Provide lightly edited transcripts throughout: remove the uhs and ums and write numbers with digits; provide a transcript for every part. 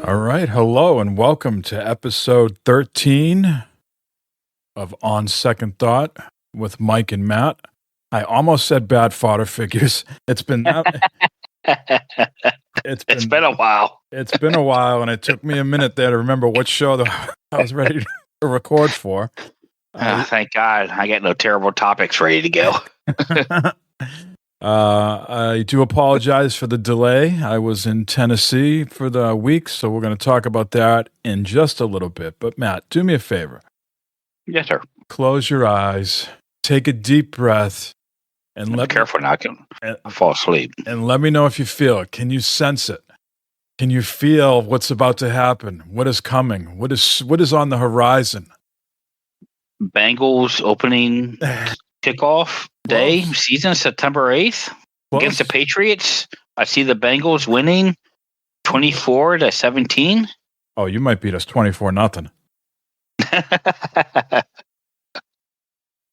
All right. Hello and welcome to episode 13 of On Second Thought with Mike and Matt. I almost said bad fodder figures. It's been been a while. It's been a while, and it took me a minute there to remember what show that I was ready to record for. Thank God. I got no terrible topics ready to go. I do apologize for the delay. I was in Tennessee for the week, so we're going to talk about that in just a little bit. But Matt, do me a favor. Yes, sir. Close your eyes, take a deep breath, and be careful now. I fall asleep. And let me know if you feel it. Can you sense it? Can you feel what's about to happen? What is coming? What is on the horizon? Bengals opening kickoff day, season September 8th against the Patriots. I see the Bengals winning 24-17. Oh, you might beat us 24-0.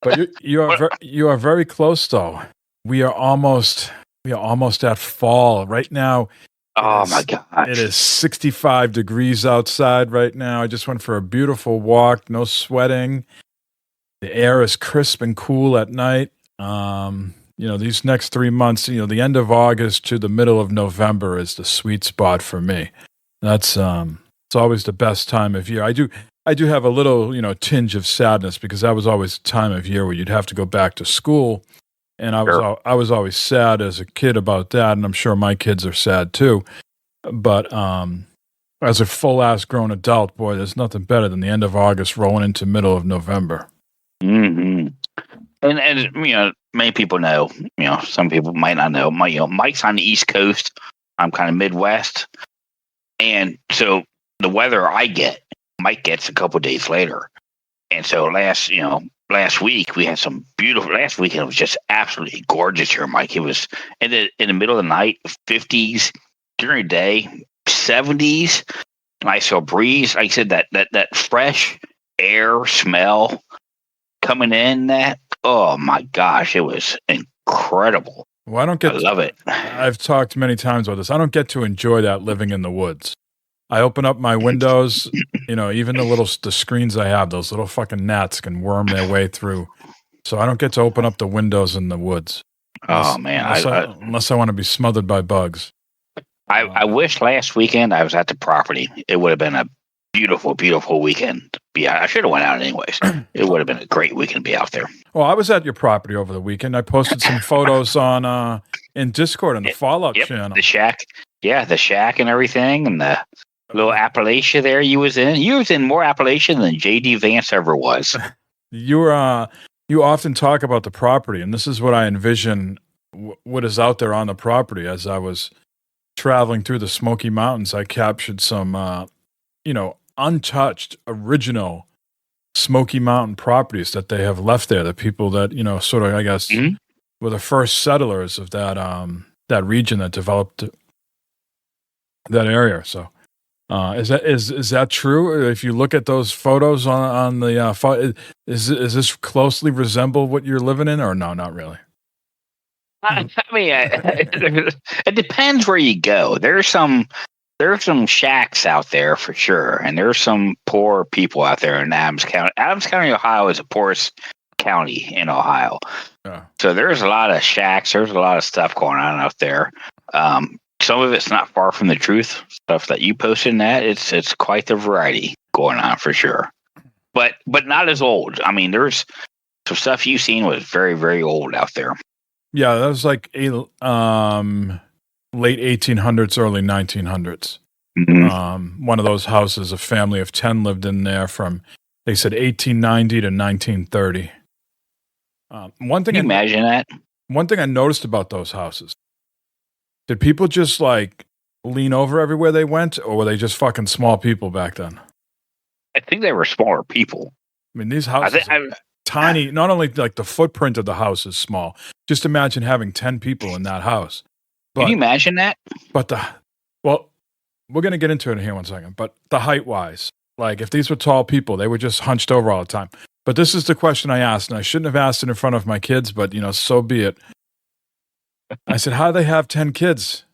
But you are very close, though. We are almost at fall right now. Oh my God! It is 65 degrees outside right now. I just went for a beautiful walk. No sweating. The air is crisp and cool at night. These next 3 months, the end of August to the middle of November is the sweet spot for me. That's it's always the best time of year. I do have a little, tinge of sadness because that was always a time of year where you'd have to go back to school. And I was always sad as a kid about that, and I'm sure my kids are sad too. But as a full-ass grown adult, boy, there's nothing better than the end of August rolling into middle of November. Mm-hmm. And many people know. Some people might not know. Mike's on the East Coast. I'm kind of Midwest, and so the weather Mike gets a couple days later. And so last week we had some beautiful. Last weekend was just absolutely gorgeous here, Mike. It was in the middle of the night, 50s during the day, 70s. Nice little breeze. Like I said, that fresh air smell coming in. Oh my gosh, it was incredible. Well, I love it. I've talked many times about this. I don't get to enjoy that living in the woods. I open up my windows, even the screens I have, those little fucking gnats can worm their way through. So I don't get to open up the windows in the woods. Unless I want to be smothered by bugs. I wish last weekend I was at the property. It would have been a beautiful, beautiful weekend. I should have went out anyways. It would have been a great weekend to be out there. Well, I was at your property over the weekend. I posted some photos on in Discord on the Fallout channel. The shack. Yeah, the shack and everything, and the little Appalachia there you was in. You was in more Appalachia than J.D. Vance ever was. You often talk about the property, and this is what I envision what is out there on the property. As I was traveling through the Smoky Mountains, I captured some, untouched, original Smoky Mountain properties that they have left there. The people that, sort of, I guess, were the first settlers of that region that developed that area. So, is that true? If you look at those photos on the is this closely resemble what you're living in, or no, not really? I mean, it depends where you go. There's some shacks out there for sure, and there's some poor people out there in Adams County. Adams County, Ohio, is the poorest county in Ohio. Yeah. So there's a lot of shacks. There's a lot of stuff going on out there. Some of it's not far from the truth. Stuff that you posted in that, it's quite the variety going on for sure. But not as old. I mean, there's some stuff you've seen was very, very old out there. Yeah, that was like late 1800s, early 1900s. Mm-hmm. One of those houses, a family of 10 lived in there from, they said, 1890 to 1930. Can you imagine that? One thing I noticed about those houses, did people just like lean over everywhere they went, or were they just fucking small people back then? I think they were smaller people. I mean, these houses are tiny. Not only like the footprint of the house is small. Just imagine having 10 people in that house. Can you imagine that? But we're going to get into it here in 1 second. But the height-wise, like if these were tall people, they were just hunched over all the time. But this is the question I asked, and I shouldn't have asked it in front of my kids, but so be it. I said, how do they have 10 kids?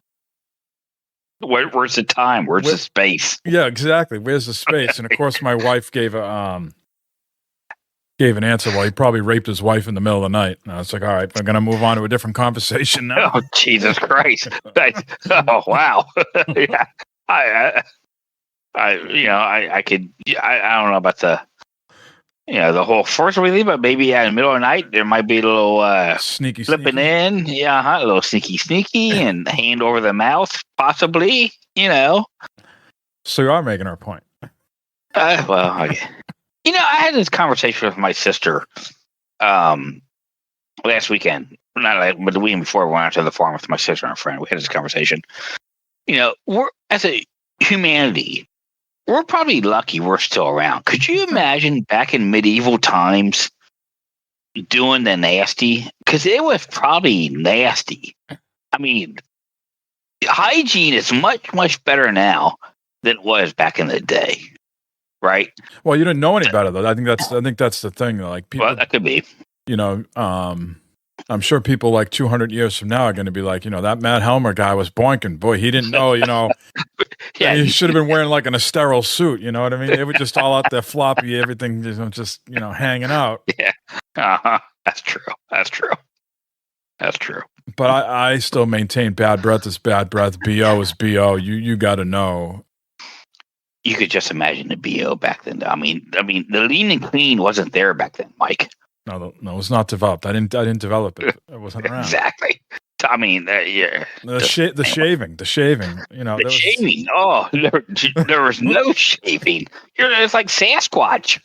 Where's the time? Where's the space? Yeah, exactly. Where's the space? And of course, my wife gave an answer. Well, he probably raped his wife in the middle of the night. And I was like, all right, we're going to move on to a different conversation now. Oh, Jesus Christ! Oh, wow. Yeah, I could. I don't know about the whole force we leave, but maybe in the middle of the night there might be a little sneaky slipping in. Yeah, a little sneaky, and hand over the mouth, possibly. So you are making our point. Well, okay. I had this conversation with my sister last weekend. But the weekend before, we went out to the farm with my sister and a friend. We had this conversation. We're as a humanity, we're probably lucky we're still around. Could you imagine back in medieval times doing the nasty? Because it was probably nasty. I mean, hygiene is much, much better now than it was back in the day. Right. Well, you didn't know any better though. I think that's the thing. Like people, well, that could be. I'm sure people like 200 years from now are going to be like, that Matt Helmer guy was boinking. Boy, he didn't know. Yeah, he should have been wearing like a sterile suit. You know what I mean? They were just all out there floppy, everything just hanging out. Yeah. That's true. But I still maintain bad breath is bad breath. BO is BO. You got to know. You could just imagine the BO back then. I mean, the lean and clean wasn't there back then, Mike. No, it was not developed. I didn't develop it. It wasn't around. Exactly. I mean, yeah. The shaving. The shaving. Shaving. Oh, there was no shaving. It's like Sasquatch.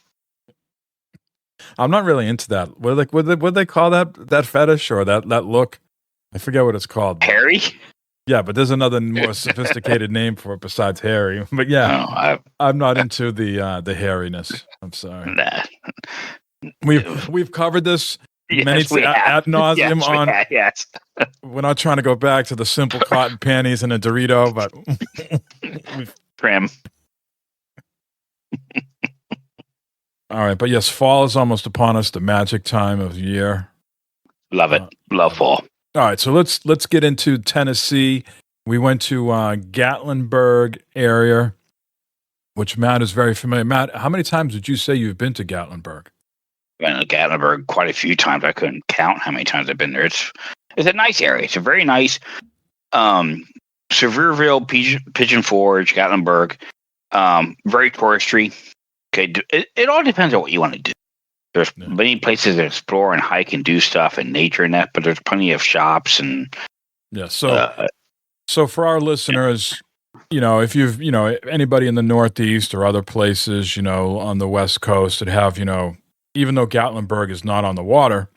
I'm not really into that. What they call that fetish or that look? I forget what it's called. Hairy. Yeah, but there's another more sophisticated name for it besides hairy. But yeah, I'm not into the hairiness. I'm sorry. Nah. We've covered this many ad nauseum on. Yes. We're not trying to go back to the simple cotton panties and a Dorito, but trim. All right, but yes, fall is almost upon us. The magic time of year. Love it. Love fall. All right, so let's get into Tennessee. We went to Gatlinburg area, which Matt is very familiar. Matt, how many times would you say you've been to Gatlinburg? I've been to Gatlinburg quite a few times. I couldn't count how many times I've been there. It's a nice area. It's a very nice Sevierville, Pigeon Forge, Gatlinburg. Very touristy. Okay, it all depends on what you want to do. There's many places to explore and hike and do stuff in nature and that, but there's plenty of shops and So for our listeners, if you've anybody in the Northeast or other places, on the West Coast that have, even though Gatlinburg is not on the water,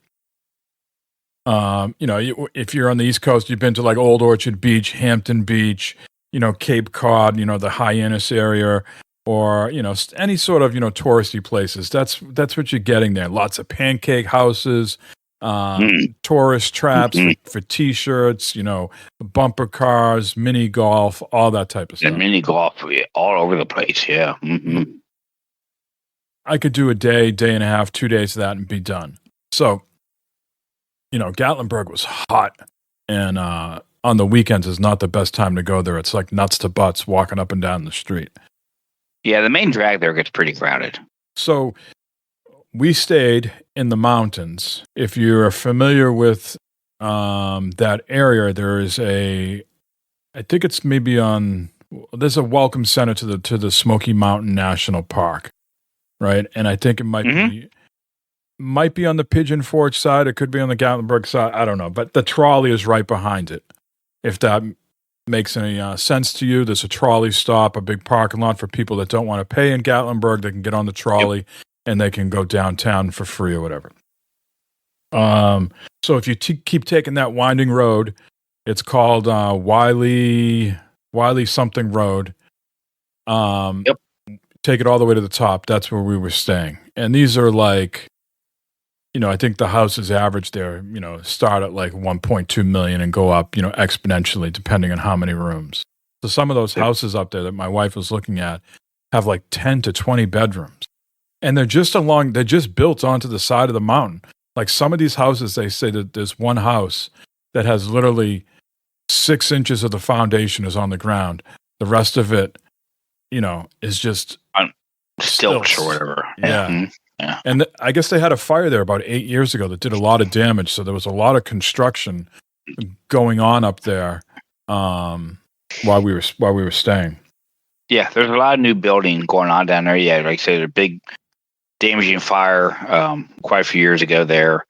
if you're on the East Coast, you've been to like Old Orchard Beach, Hampton Beach, Cape Cod, the Hyannis area. Or any sort of touristy places. That's what you're getting there. Lots of pancake houses, tourist traps for T-shirts. Bumper cars, mini golf, all that type of stuff. And mini golf all over the place. Yeah. Mm-hmm. I could do a day and a half, 2 days of that, and be done. So, Gatlinburg was hot, and on the weekends is not the best time to go there. It's like nuts to butts walking up and down the street. Yeah, the main drag there gets pretty crowded. So we stayed in the mountains. If you're familiar with that area, there is I think it's maybe there's a welcome center to the Smoky Mountain National Park, right? And I think it might be on the Pigeon Forge side. It could be on the Gatlinburg side. I don't know, but the trolley is right behind it. If that makes any sense to you, there's a trolley stop, a big parking lot for people that don't want to pay in Gatlinburg. They can get on the trolley and they can go downtown for free or whatever. So if you keep taking that winding road, it's called Wiley something road. Take it all the way to the top. That's where we were staying. And these are like, I think the houses average there, start at like 1.2 million and go up, exponentially depending on how many rooms. So some of those houses up there that my wife was looking at have like 10 to 20 bedrooms. And they're just built onto the side of the mountain. Like some of these houses, they say that there's one house that has literally 6 inches of the foundation is on the ground. The rest of it, is just stilts or whatever. Yeah. Mm-hmm. Yeah. And I guess they had a fire there about 8 years ago that did a lot of damage. So there was a lot of construction going on up there while we were staying. Yeah, there's a lot of new building going on down there. Yeah, like I said, a big damaging fire quite a few years ago there.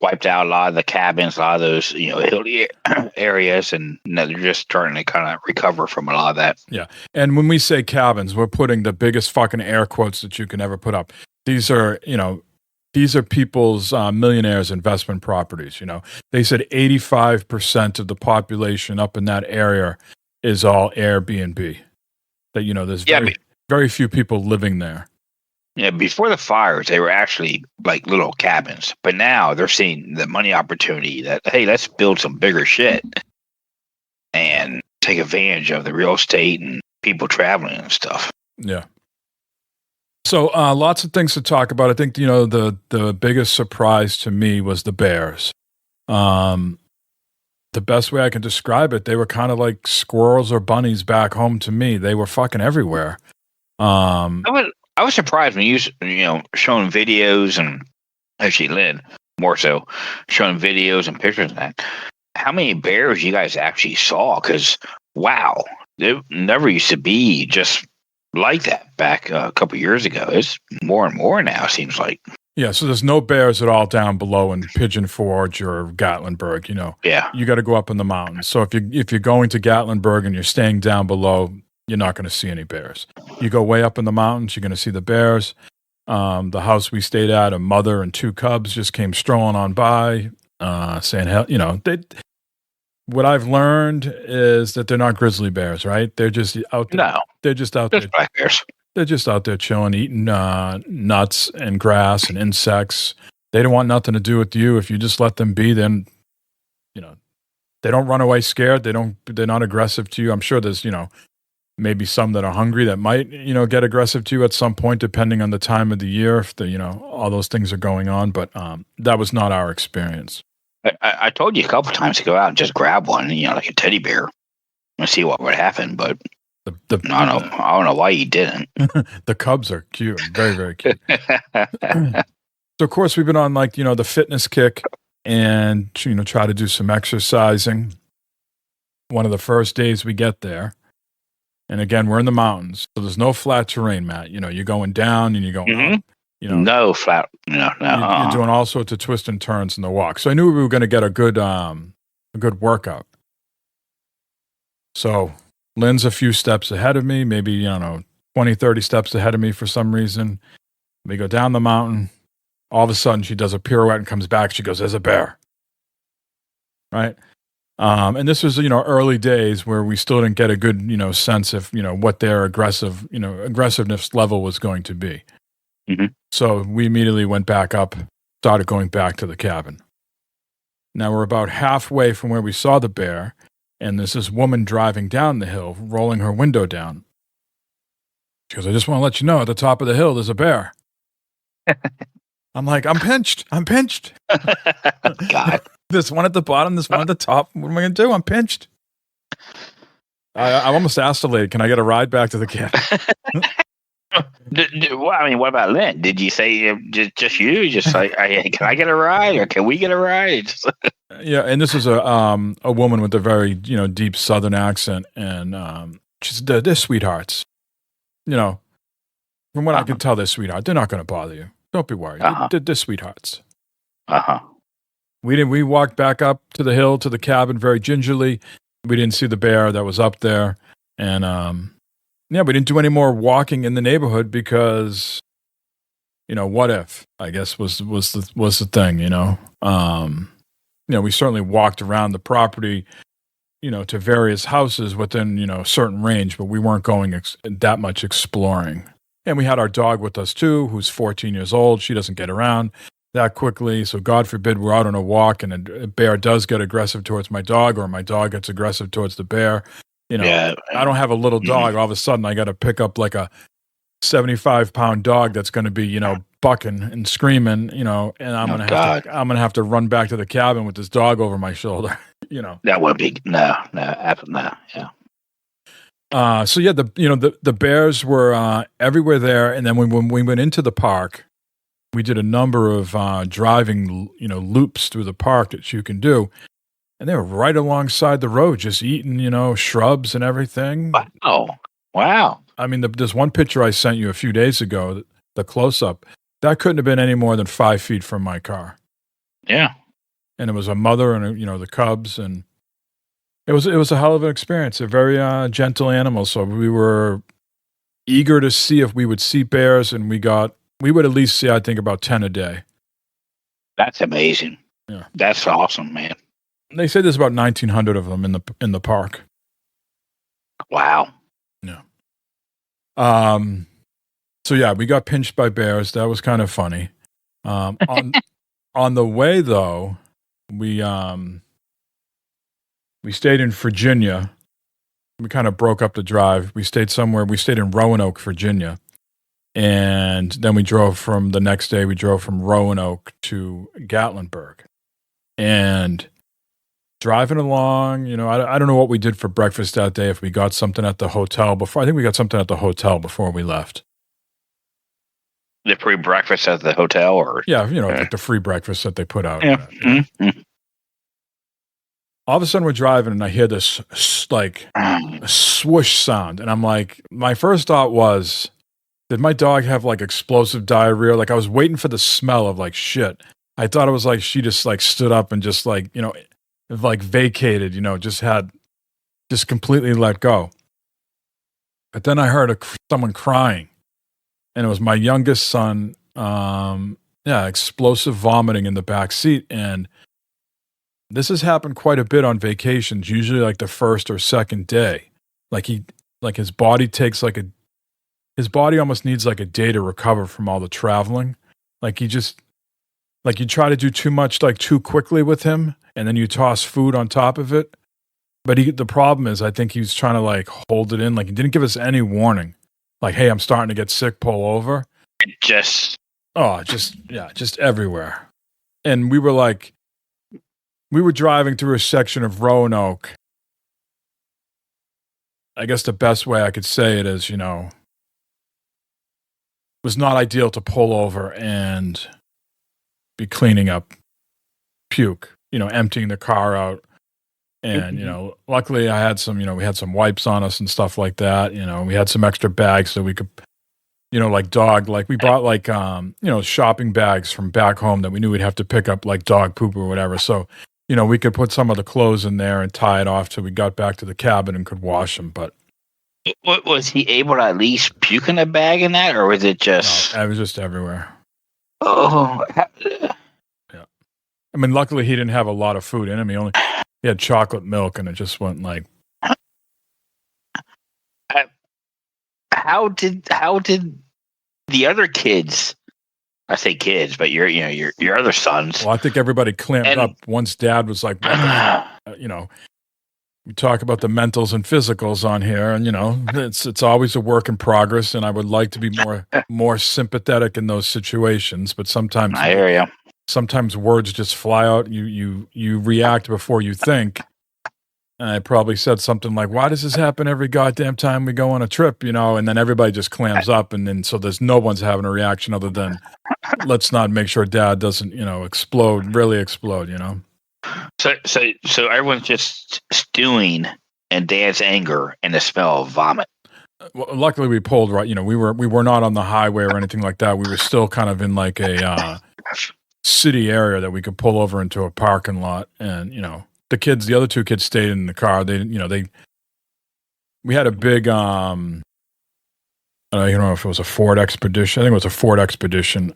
Wiped out a lot of the cabins, a lot of those, hilly areas, and they're just starting to kind of recover from a lot of that. Yeah. And when we say cabins, we're putting the biggest fucking air quotes that you can ever put up. These are people's millionaires' investment properties. They said 85% of the population up in that area is all Airbnb. That, there's very few people living there. Yeah, before the fires, they were actually like little cabins. But now they're seeing the money opportunity that, hey, let's build some bigger shit and take advantage of the real estate and people traveling and stuff. Yeah. So lots of things to talk about. I think, the biggest surprise to me was the bears. The best way I can describe it, they were kind of like squirrels or bunnies back home to me. They were fucking everywhere. I was surprised when you showing videos and actually Lynn more so showing videos and pictures of that. How many bears you guys actually saw? Because wow, it never used to be just like that back a couple of years ago. It's more and more now. It seems like. Yeah, so there's no bears at all down below in Pigeon Forge or Gatlinburg. Yeah, you got to go up in the mountains. So if you're going to Gatlinburg and you're staying down below, you're not going to see any bears. You go way up in the mountains, you're going to see the bears. The house we stayed at, a mother and 2 cubs just came strolling on by, saying, hell, what I've learned is that they're not grizzly bears, right? They're just out there. No. They're just out there. Black bears. They're just out there chilling, eating nuts and grass and insects. They don't want nothing to do with you. If you just let them be, then, they don't run away scared. They're not aggressive to you. I'm sure there's, maybe some that are hungry that might, get aggressive to you at some point, depending on the time of the year, if all those things are going on. But that was not our experience. I told you a couple times to go out and just grab one, like a teddy bear, and see what would happen. But I don't know why you didn't. The cubs are cute, very, very cute. So of course we've been on the fitness kick and try to do some exercising. One of the first days we get there. And again, we're in the mountains, so there's no flat terrain, Matt. You're going down and you're going up. No flat. No. You're doing all sorts of twists and turns in the walk. So I knew we were going to get a good workout. So Lynn's a few steps ahead of me, maybe 20, 30 steps ahead of me for some reason. We go down the mountain. All of a sudden, she does a pirouette and comes back. She goes, "There's a bear." Right. And this was, early days where we still didn't get a good, sense of, what their aggressiveness level was going to be. Mm-hmm. So we immediately went back up, started going back to the cabin. Now we're about halfway from where we saw the bear, and there's this woman driving down the hill, rolling her window down. She goes, "I just want to let you know, at the top of the hill, there's a bear." I'm like, I'm pinched. God. This one at the bottom, this one at the top. What am I going to do? I'm pinched. I almost asked the lady, "Can I get a ride back to the cabin?" What about Lynn? Did you say just you? Just like, can I get a ride, or can we get a ride? Yeah, and this is a woman with a very deep Southern accent, and she's they're sweethearts. From what I can tell, they're sweethearts. They're not going to bother you. Don't be worried. They're sweethearts. We walked back up to the hill to the cabin very gingerly. We didn't see the bear that was up there, and we didn't do any more walking in the neighborhood because, what if? I guess was the thing. We certainly walked around the property, to various houses within certain range, but we weren't going that much exploring. And we had our dog with us too, who's 14 years old. She doesn't get around that quickly. So God forbid we're out on a walk and a bear does get aggressive towards my dog, or my dog gets aggressive towards the bear. I don't have a little dog. All of a sudden I got to pick up like a 75-pound dog that's going to be, bucking and screaming, and I'm going to have to run back to the cabin with this dog over my shoulder. you know. That would be no, yeah. So yeah, the bears were everywhere there, and then when we went into the park, we did a number of driving, loops through the park that you can do, and they were right alongside the road, just eating, shrubs and everything. Wow! I mean, there's one picture I sent you a few days ago, the close up. That couldn't have been any more than 5 feet from my car. Yeah, and it was a mother and the cubs, and it was a hell of an experience. They're very gentle animals, so we were eager to see if we would see bears, and we would at least see, I think, about 10 a day. That's amazing. Yeah, that's awesome, man. They say there's about 1,900 of them in the park. Wow. Yeah. So yeah, we got pinched by bears. That was kind of funny. On the way though, we stayed in Virginia. We kind of broke up the drive. We stayed in Roanoke, Virginia. And then the next day we drove from Roanoke to Gatlinburg. And driving along, I don't know what we did for breakfast that day, if we got something at the hotel before. I think we got something at the hotel before we left. The free breakfast at the hotel, or like the free breakfast that they put out. Yeah. Mm-hmm. All of a sudden we're driving and I hear this like swoosh sound, and I'm like, my first thought was, did my dog have like explosive diarrhea? Like I was waiting for the smell of like shit. I thought it was like she just like stood up and just like, like vacated, just completely let go. But then I heard someone crying, and it was my youngest son. Explosive vomiting in the back seat. And this has happened quite a bit on vacations, usually like the first or second day. His body almost needs like a day to recover from all the traveling. Like you try to do too much, like too quickly with him, and then you toss food on top of it. But the problem is, I think he was trying to like hold it in. Like he didn't give us any warning. Like, hey, I'm starting to get sick, pull over. Just everywhere. And we were driving through a section of Roanoke. I guess the best way I could say it is, was not ideal to pull over and be cleaning up puke, emptying the car out. And, luckily I had some, we had some wipes on us and stuff like that. We had some extra bags so we could, we brought shopping bags from back home that we knew we'd have to pick up like dog poop or whatever. So, we could put some of the clothes in there and tie it off till we got back to the cabin and could wash them. But was he able to at least puke in a bag in that, or was it just? No, it was just everywhere. Oh, yeah. I mean, luckily he didn't have a lot of food in him. He had chocolate milk, and it just went like. How did the other kids? I say kids, but your other sons. Well, I think everybody clamped up once Dad was like, we talk about the mentals and physicals on here, and it's always a work in progress, and I would like to be more sympathetic in those situations, but sometimes I hear you. Sometimes words just fly out. You react before you think. And I probably said something like, "Why does this happen every goddamn time we go on a trip?" And then everybody just clams up, and then so there's no one's having a reaction other than, let's not make sure Dad doesn't really explode. So everyone's just stewing in Dad's anger and the smell of vomit. Well, luckily we pulled right. We were not on the highway or anything like that. We were still kind of in like a city area that we could pull over into a parking lot, and the other two kids stayed in the car. We had a big I don't know if it was a Ford Expedition. I think it was a Ford Expedition.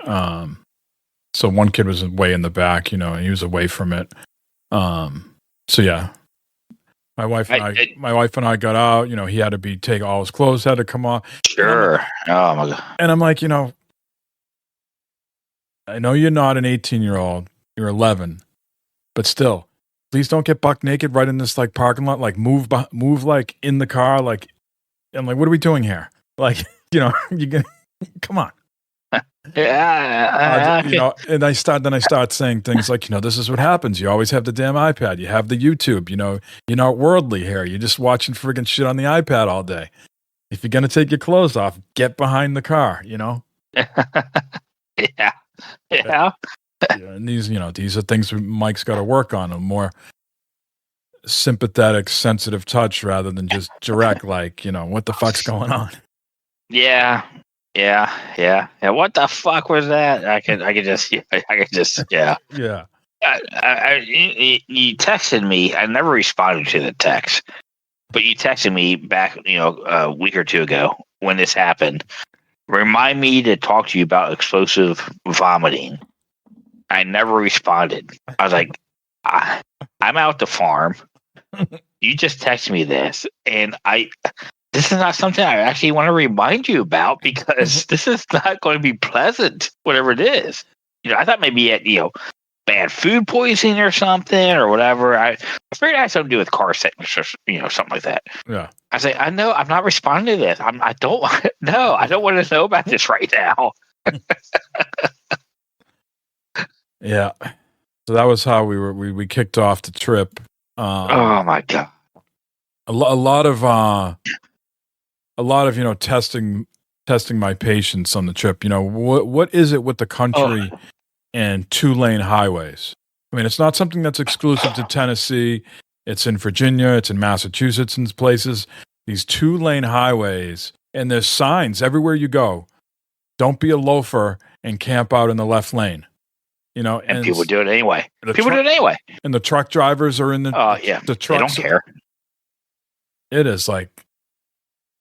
So one kid was way in the back, and he was away from it. So yeah, my wife and I got out. He had to take all his clothes had to come off. Sure. Oh my God. And I'm like, I know you're not an 18-year-old. You're 11, but still, please don't get buck naked right in this like parking lot. Like move like in the car. Like I'm like, what are we doing here? Like you can come on. And I start saying things like, this is what happens. You always have the damn iPad. You have the YouTube. You're not worldly here. You're just watching friggin' shit on the iPad all day. If you're gonna take your clothes off, get behind the car. Yeah. And these are things Mike's got to work on. A more sympathetic, sensitive touch rather than just direct. Like, what the fuck's going on? Yeah. What the fuck was that? I could just. Yeah. Yeah. You texted me. I never responded to the text, but you texted me back, a week or two ago when this happened. Remind me to talk to you about explosive vomiting. I never responded. I was like, I'm out to farm. You just texted me this, and this is not something I actually want to remind you about because this is not going to be pleasant, whatever it is. I thought maybe you had, bad food poisoning or something or whatever. I figured it had something to do with car sickness or, something like that. Yeah. I say, I know I'm not responding to this. I don't want to know about this right now. Yeah. So that was how we kicked off the trip. Oh my God. A lot of testing my patience on the trip. What is it with the country and 2-lane highways? I mean, it's not something that's exclusive to Tennessee. It's in Virginia, it's in Massachusetts and places. These 2-lane highways, and there's signs everywhere you go. Don't be a loafer and camp out in the left lane. And people do it anyway. And the truck drivers are in the the trucks. They don't care. It is like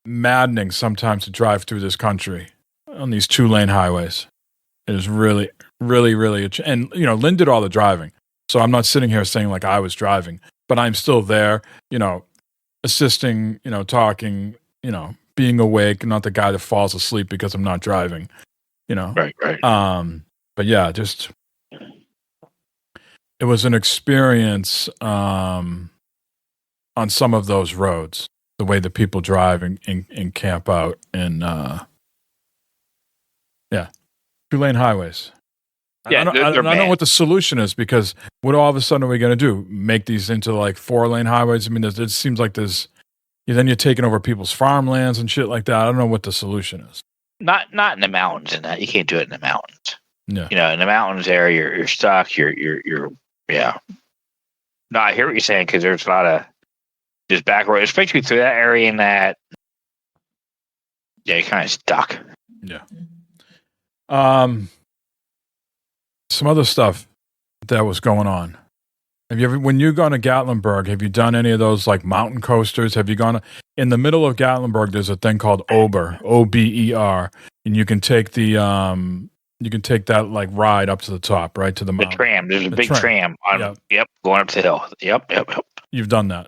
maddening sometimes to drive through this country on these 2-lane highways. It is really, really, really, and Lynn did all the driving. So I'm not sitting here saying like I was driving, but I'm still there, assisting, talking, being awake, not the guy that falls asleep because I'm not driving, Right. But yeah, it was an experience on some of those roads, the way that people drive and camp out in 2-lane highways. Yeah, I don't know what the solution is, because what all of a sudden are we going to do? Make these into like 4-lane highways? I mean, it seems like then you're taking over people's farmlands and shit like that. I don't know what the solution is. Not in the mountains, and that you can't do it in the mountains. Yeah. In the mountains there, you're stuck. You're yeah. No, I hear what you're saying, because there's a lot of just back roads, especially through that area. And that, you're kind of stuck. Yeah. Some other stuff that was going on. Have you ever, when you've gone to Gatlinburg, have you done any of those like mountain coasters? Have you gone in the middle of Gatlinburg? There's a thing called Ober, Ober, and you can take that like ride up to the top, right to the mountain. The tram. There's a big tram. Yep, going up the hill. Yep. You've done that.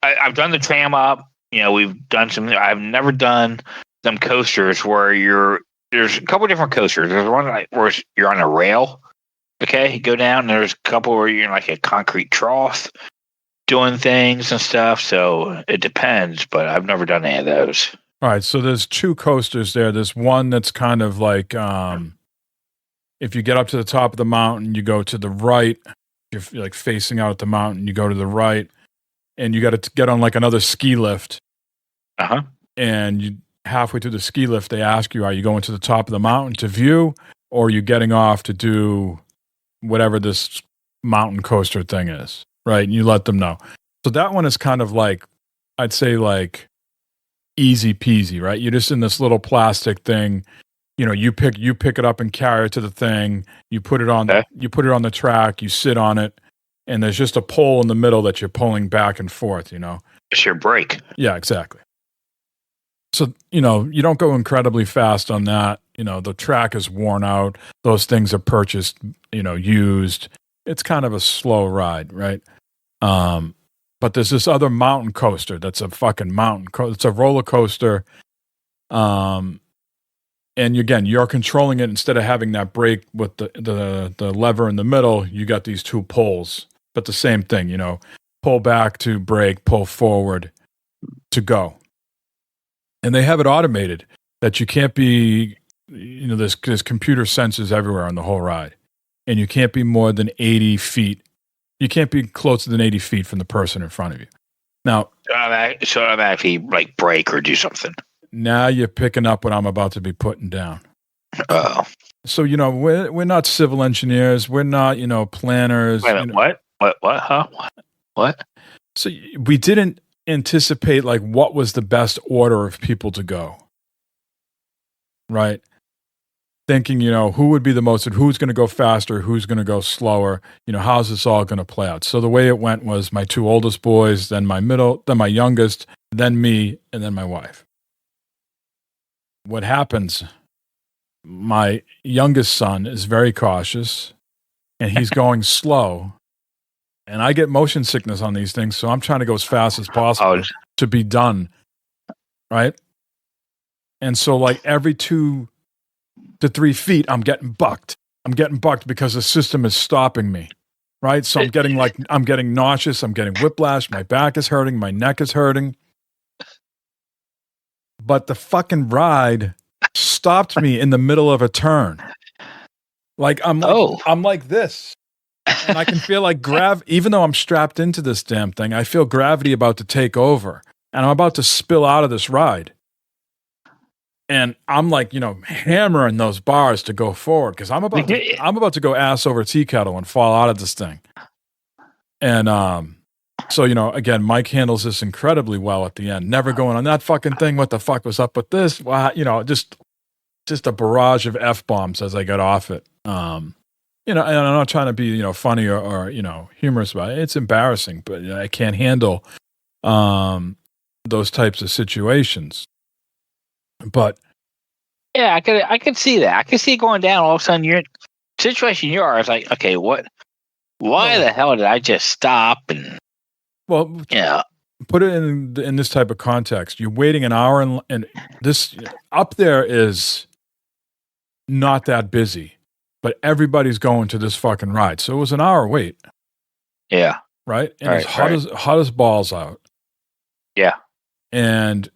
I've done the tram up. We've done some. I've never done some coasters where there's a couple different coasters. There's one where you're on a rail. Okay, you go down. And there's a couple where you're in like a concrete trough doing things and stuff. So it depends, but I've never done any of those. All right, so there's 2 coasters there. There's one that's kind of like if you get up to the top of the mountain, you go to the right. If you're like facing out at the mountain, you go to the right, and you got to get on like another ski lift. And you halfway through the ski lift, they ask you, are you going to the top of the mountain to view, or are you getting off to do whatever this mountain coaster thing is, right? And you let them know. So that one is kind of like, I'd say like easy peasy, right? You're just in this little plastic thing. You pick it up and carry it to the thing. You put it on the track. You sit on it, and there's just a pole in the middle that you're pulling back and forth. It's your brake. Yeah, exactly. So you don't go incredibly fast on that. The track is worn out. Those things are purchased, used. It's kind of a slow ride, right? But there's this other mountain coaster that's a fucking mountain it's a roller coaster. And again, you're controlling it instead of having that brake with the lever in the middle. You got these 2 poles, but the same thing, pull back to brake, pull forward to go. And they have it automated that you can't be there's computer sensors everywhere on the whole ride, and you can't be more than 80 feet. You can't be closer than 80 feet from the person in front of you. Now, so I'm actually like brake or do something. Now you're picking up what I'm about to be putting down. Oh. So, we're not civil engineers. We're not, planners. Wait a minute, what? Huh? What? So we didn't anticipate like what was the best order of people to go. Right? Thinking, who would be the most, who's going to go faster, who's going to go slower, how's this all going to play out? So the way it went was my two oldest boys, then my middle, then my youngest, then me, and then my wife. What happens, my youngest son is very cautious and he's going slow, and I get motion sickness on these things. So I'm trying to go as fast as possible to be done. Right. And so like every 2 to 3 feet, I'm getting bucked. Because the system is stopping me. Right. So I'm getting nauseous. I'm getting whiplash. My back is hurting. My neck is hurting. But the fucking ride stopped me in the middle of a turn. Like I'm like this, and I can feel like even though I'm strapped into this damn thing, I feel gravity about to take over, and I'm about to spill out of this ride. And I'm like, hammering those bars to go forward because I'm about to go ass over tea kettle and fall out of this thing. And so, again, Mike handles this incredibly well at the end. Never going on that fucking thing. What the fuck was up with this? Well, just a barrage of F-bombs as I got off it. And I'm not trying to be, funny or humorous about it. It's embarrassing, but I can't handle those types of situations. But yeah, I could see that. I could see it going down. All of a sudden, your situation you are is like, okay, what? Why the hell did I just stop? And put it in this type of context. You're waiting an hour, and this up there is not that busy, but everybody's going to this fucking ride. So it was an hour wait. Yeah. Right. And it's hot as balls out. Yeah. And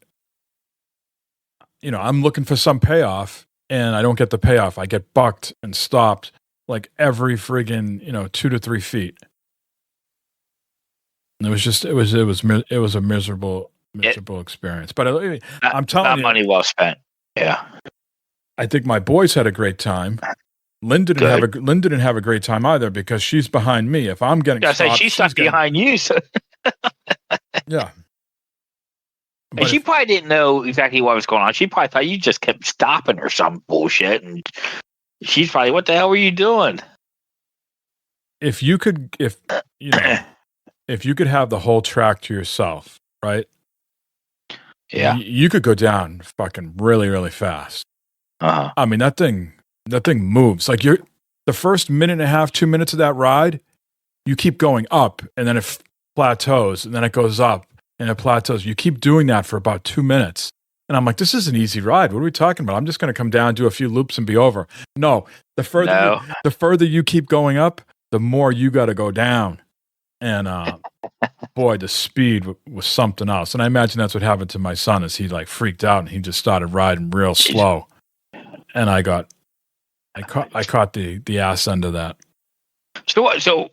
I'm looking for some payoff, and I don't get the payoff. I get bucked and stopped like every friggin' 2 to 3 feet. And it was a miserable experience. But I'm telling you, money well spent. Yeah. I think my boys had a great time. Lynn didn't have a great time either because she's behind me. If I'm getting stopped, she's stuck behind you. So. Yeah. And she probably didn't know exactly what was going on. She probably thought you just kept stopping or some bullshit. And she's probably, what the hell were you doing? If you could have the whole track to yourself, right? Yeah. You could go down fucking really, really fast. Uh-huh. I mean, that thing moves. Like the first minute and a half, 2 minutes of that ride, you keep going up, and then it plateaus, and then it goes up. And it plateaus. You keep doing that for about 2 minutes. And I'm like, this is an easy ride. What are we talking about? I'm just going to come down, do a few loops, and be over. No, the further you keep going up, the more you got to go down. And boy, the speed was something else. And I imagine that's what happened to my son as he like freaked out and he just started riding real slow. And I caught the ass end of that. So what? So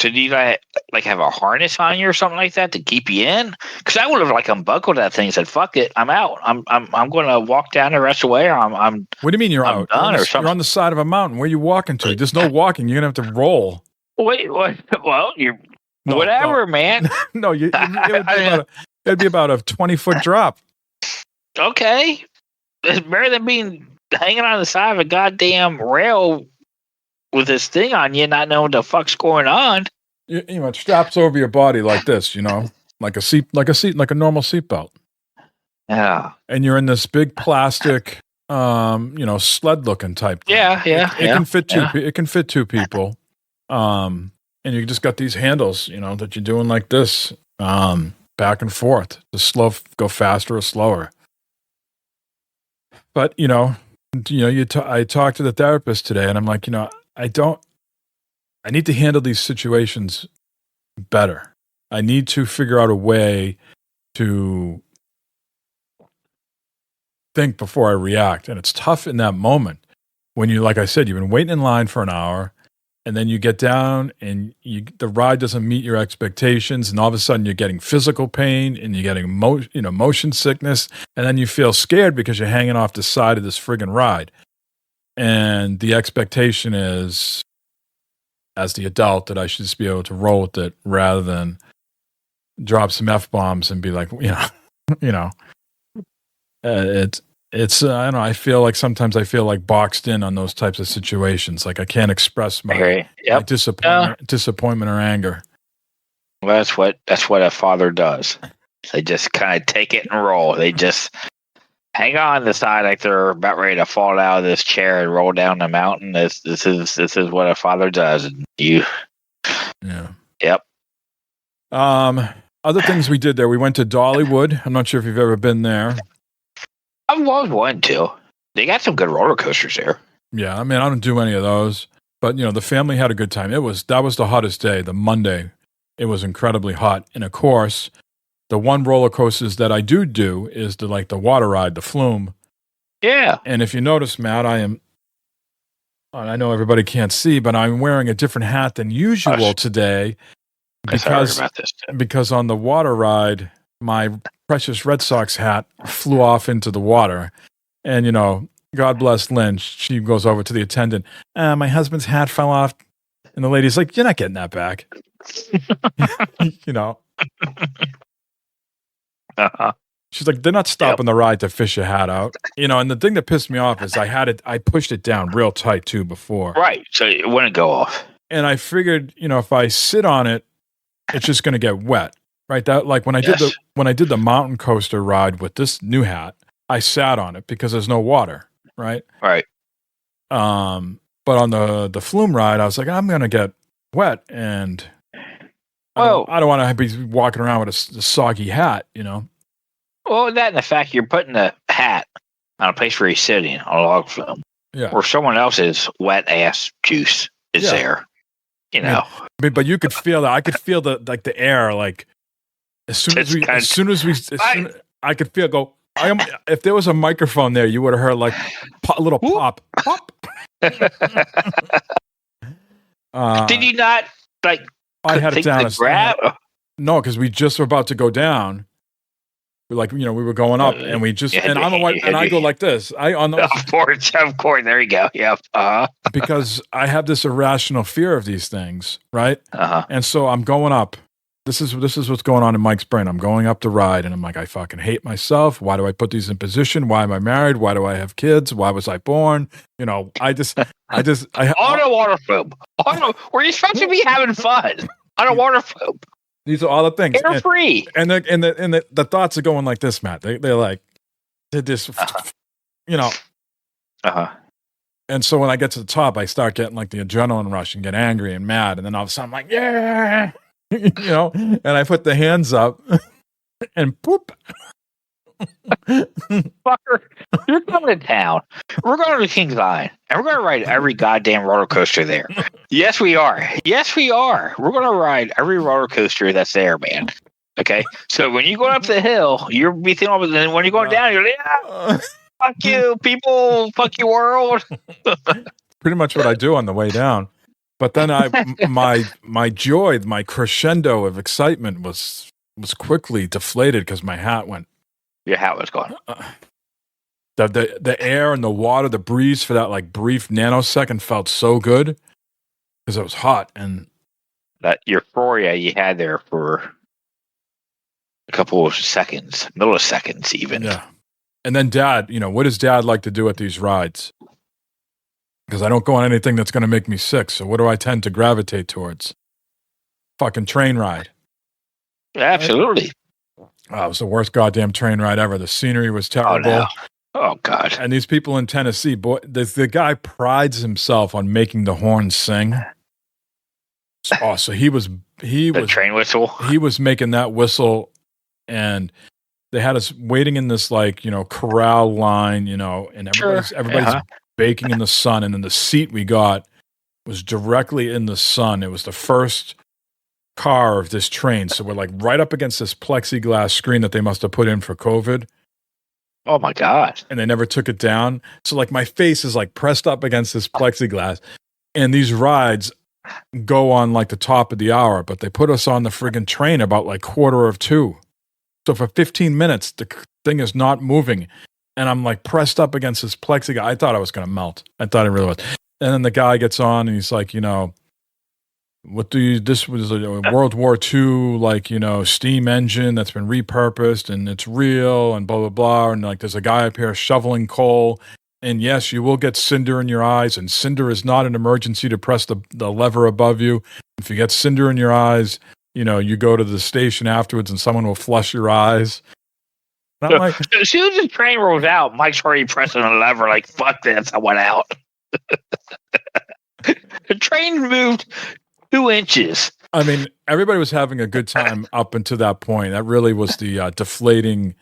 do you like have a harness on you or something like that to keep you in? Because I would have like unbuckled that thing and said, "Fuck it, I'm out. I'm going to walk down the rest of the way." Or I'm. What do you mean you're out? You're on the side of a mountain. Where are you walking to? There's no walking. You're gonna have to roll. Wait, what? Well, man. No, it'd be about a 20-foot drop. Okay, it's better than being hanging on the side of a goddamn rail with this thing on you, not knowing what the fuck's going on. It straps over your body like this, like a normal seatbelt. Yeah. And you're in this big plastic, sled-looking type thing. Yeah. It can fit two. It can fit two people. And you just got these handles, that you're doing like this, back and forth to go faster or slower. But I talked to the therapist today, and I'm like, I need to handle these situations better. I need to figure out a way to think before I react. And it's tough in that moment when you, like I said, you've been waiting in line for an hour, and then you get down and the ride doesn't meet your expectations, and all of a sudden you're getting physical pain and you're getting motion sickness, and then you feel scared because you're hanging off the side of this friggin' ride. And the expectation is, as the adult, that I should just be able to roll with it rather than drop some F-bombs and be like, it's I don't know. I feel like sometimes I feel like boxed in on those types of situations. Like I can't express my disappointment or anger. Well, that's what a father does. They just kind of take it and roll. They just hang on the side like they're about ready to fall out of this chair and roll down the mountain. This is what a father does. And you, yep. Other things we did there. We went to Dollywood. I'm not sure if you've ever been there. I've always wanted to. They got some good roller coasters there. Yeah, I mean, I don't do any of those, but the family had a good time. That was the hottest day, the Monday. It was incredibly hot, and of course, the one roller coasters that I do is the water ride, the Flume. Yeah. And if you notice, Matt, I know everybody can't see, but I'm wearing a different hat than usual today because on the water ride, my precious Red Sox hat flew off into the water. And, God bless Lynn. She goes over to the attendant. My husband's hat fell off. And the lady's like, you're not getting that back. She's like, they're not stopping the ride to fish your hat out. And the thing that pissed me off is I pushed it down real tight too before. Right. So it wouldn't go off. And I figured, if I sit on it, it's just going to get wet. Right, that when I did the mountain coaster ride with this new hat, I sat on it because there's no water, right? Right. But on the Flume ride, I was like, I'm gonna get wet, and I don't want to be walking around with a soggy hat, Well, that and the fact you're putting the hat on a place where you're sitting on a log flume, where someone else's wet ass juice is there, But you could feel that. I could feel the air As soon as I could feel go. If there was a microphone there, you would have heard a little pop. Did you not I had it down. Grab? No, because we just were about to go down. We were going up, and we just and I go like this. Of course. There you go. Yep. Because I have this irrational fear of these things, right? And so I'm going up. This is what's going on in Mike's brain. I'm going up the ride, and I'm like, I fucking hate myself. Why do I put these in position? Why am I married? Why do I have kids? Why was I born? On a water flume. Were you supposed to be having fun on a water flume? These are all the things. They're free. And the thoughts are going like this, Matt. They're this, And so when I get to the top, I start getting the adrenaline rush and get angry and mad, and then all of a sudden I'm like, yeah. And I put the hands up and poop. Fucker, you're coming to town. We're going to Kings Island, and we're going to ride every goddamn roller coaster there. Yes, we are. We're going to ride every roller coaster that's there, man. Okay? So when you go up the hill, you're be thinking, and then when you're going down, you're like, fuck you, people. Fuck you, world. Pretty much what I do on the way down. But then my joy, my crescendo of excitement was quickly deflated because my hat went. Your hat was gone. The air and the water, the breeze for that brief nanosecond felt so good because it was hot, and that euphoria you had there for a couple of seconds, milliseconds even. Yeah. And then Dad, what does Dad like to do at these rides? Because I don't go on anything that's going to make me sick. So what do I tend to gravitate towards? Fucking train ride. Absolutely. It was the worst goddamn train ride ever. The scenery was terrible. Oh, no. Oh God. And these people in Tennessee, boy, the guy prides himself on making the horn sing. So he was train whistle. He was making that whistle, and they had us waiting in this corral line, and everybody's baking in the sun, and then the seat we got was directly in the sun. It was the first car of this train, so we're right up against this plexiglass screen that they must have put in for COVID. Oh my God. And they never took it down. So like my face is like pressed up against this plexiglass, and these rides go on like the top of the hour, but they put us on the friggin' train about like 1:45. So for 15 minutes, the thing is not moving. And I'm like pressed up against this plexiglass. I thought I was going to melt. I thought it really was. And then the guy gets on and he's like, this was a World War II, like, steam engine that's been repurposed and it's real and blah, blah, blah. And like, there's a guy up here shoveling coal. And yes, you will get cinder in your eyes. And cinder is not an emergency to press the lever above you. If you get cinder in your eyes, you go to the station afterwards and someone will flush your eyes. So, like, as soon as the train rolls out, Mike's already pressing the lever like, fuck this, I went out. The train moved 2 inches. I mean, everybody was having a good time up until that point. That really was the deflating,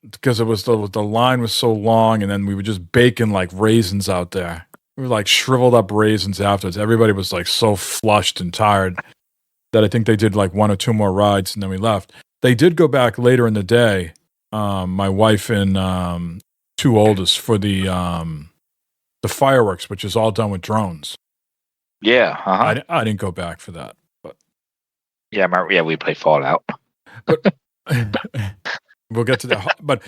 because it was the line was so long, and then we were just baking like raisins out there. We were like shriveled up raisins afterwards. Everybody was like so flushed and tired that I think they did like 1 or 2 more rides, and then we left. They did go back later in the day, my wife and 2 oldest, for the fireworks, which is all done with drones. Yeah, I didn't go back for that, but yeah, we played Fallout. But we'll get to that. But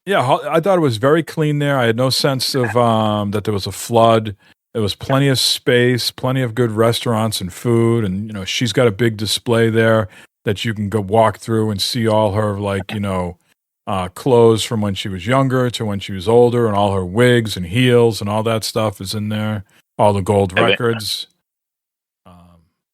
yeah, I thought it was very clean there. I had no sense of that there was a flood. There was plenty of space, plenty of good restaurants and food, and she's got a big display there that you can go walk through and see all her clothes from when she was younger to when she was older, and all her wigs and heels and all that stuff is in there. All the gold records.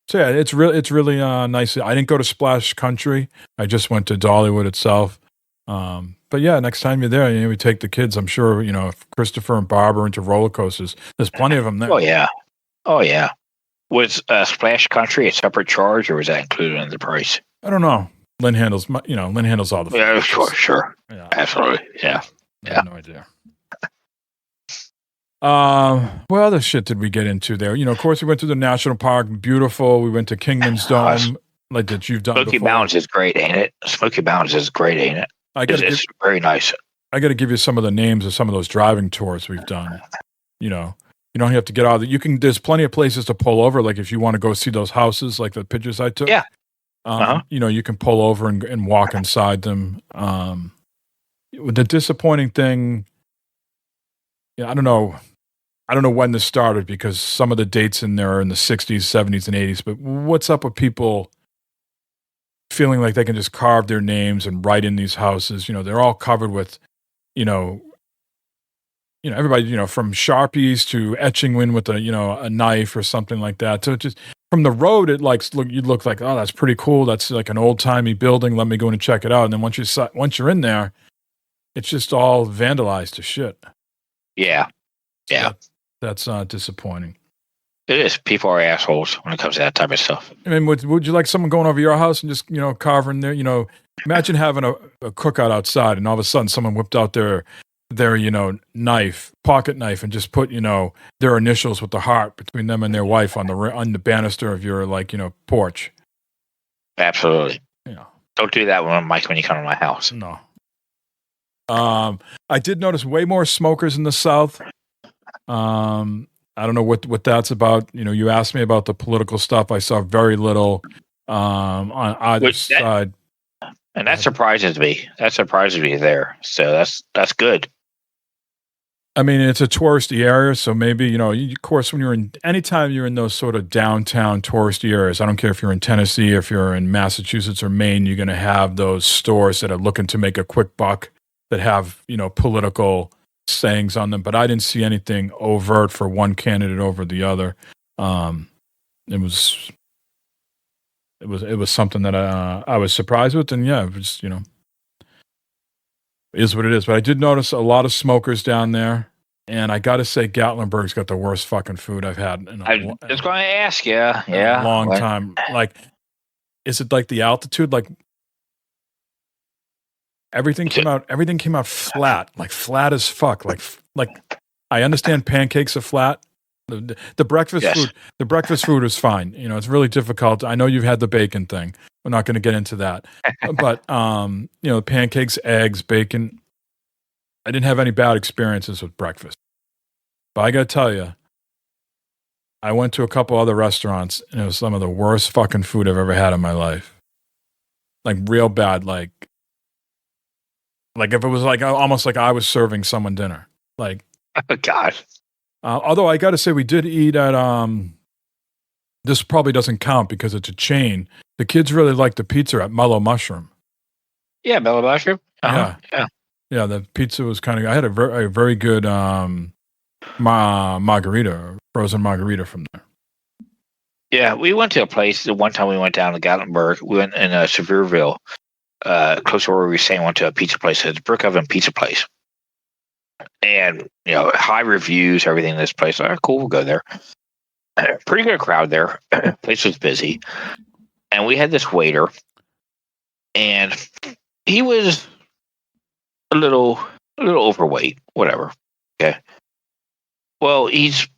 So yeah, it's really nice. I didn't go to Splash Country. I just went to Dollywood itself. But yeah, next time you're there, we take the kids. I'm sure if Christopher and Barb are into roller coasters, there's plenty of them there. Oh yeah. Was Splash Country a separate charge, or was that included in the price? I don't know. Lynn handles all the. Yeah, sure. Yeah, absolutely. Yeah. I have no idea. What other shit did we get into there? Of course, we went to the national park. Beautiful. We went to Kingman's Dome, like that you've done. Smoky Mountains is great, ain't it? Smoky Mountains is great, ain't it? It's very nice. I got to give you some of the names of some of those driving tours we've done. You don't have to get out of it. There's plenty of places to pull over. Like if you want to go see those houses, like the pictures I took. Yeah. You can pull over and walk inside them. The disappointing thing, I don't know when this started, because some of the dates in there are in the 60s, 70s, and 80s. But what's up with people feeling like they can just carve their names and write in these houses? They're all covered with, everybody, from Sharpies to etching in with a knife or something like that. So just from the road, you look like, oh, that's pretty cool. That's like an old timey building. Let me go in and check it out. And then once you're in there, it's just all vandalized to shit. Yeah. Yeah. That's disappointing. It is. People are assholes when it comes to that type of stuff. I mean, would you like someone going over your house and just, carving there? Imagine having a cookout outside, and all of a sudden someone whipped out their pocket knife, and just put, their initials with the heart between them and their wife on the banister of your, porch. Absolutely. Don't do that when you come to my house. No. I did notice way more smokers in the South. I don't know what that's about. You asked me about the political stuff. I saw very little on either side. And that surprises me. That surprises me there. So that's good. I mean, it's a touristy area, so maybe, of course, anytime you're in those sort of downtown touristy areas, I don't care if you're in Tennessee, if you're in Massachusetts or Maine, you're going to have those stores that are looking to make a quick buck that have, political sayings on them. But I didn't see anything overt for one candidate over the other. It was something that I was surprised with, and yeah, it was, is what it is. But I did notice a lot of smokers down there, and I got to say, Gatlinburg's got the worst fucking food I've had in I was going to ask you, a long time. Like, is it like the altitude? Like, everything came out flat, like flat as fuck. Like I understand pancakes are flat. The breakfast food, the breakfast food is fine. It's really difficult. I know you've had the bacon thing, We're not going to get into that. But, pancakes, eggs, bacon. I didn't have any bad experiences with breakfast. But I got to tell you, I went to a couple other restaurants, and it was some of the worst fucking food I've ever had in my life. Like, real bad. Like if it was like almost like I was serving someone dinner. Like, oh God. Although I got to say, we did eat at this probably doesn't count because it's a chain. The kids really liked the pizza at Mellow Mushroom. Yeah, Mellow Mushroom. Uh-huh. Yeah. The pizza was kind of. I had a very good margarita, frozen margarita from there. Yeah, we went to a place. The one time we went down to Gatlinburg, we went in Sevierville, close to where we were staying. Went to a pizza place. It's a brick oven pizza place, and high reviews, everything in this place. All right, cool, we'll go there. Pretty good crowd there. Place was busy, and we had this waiter, and he was a little overweight, whatever. Okay. Well, he's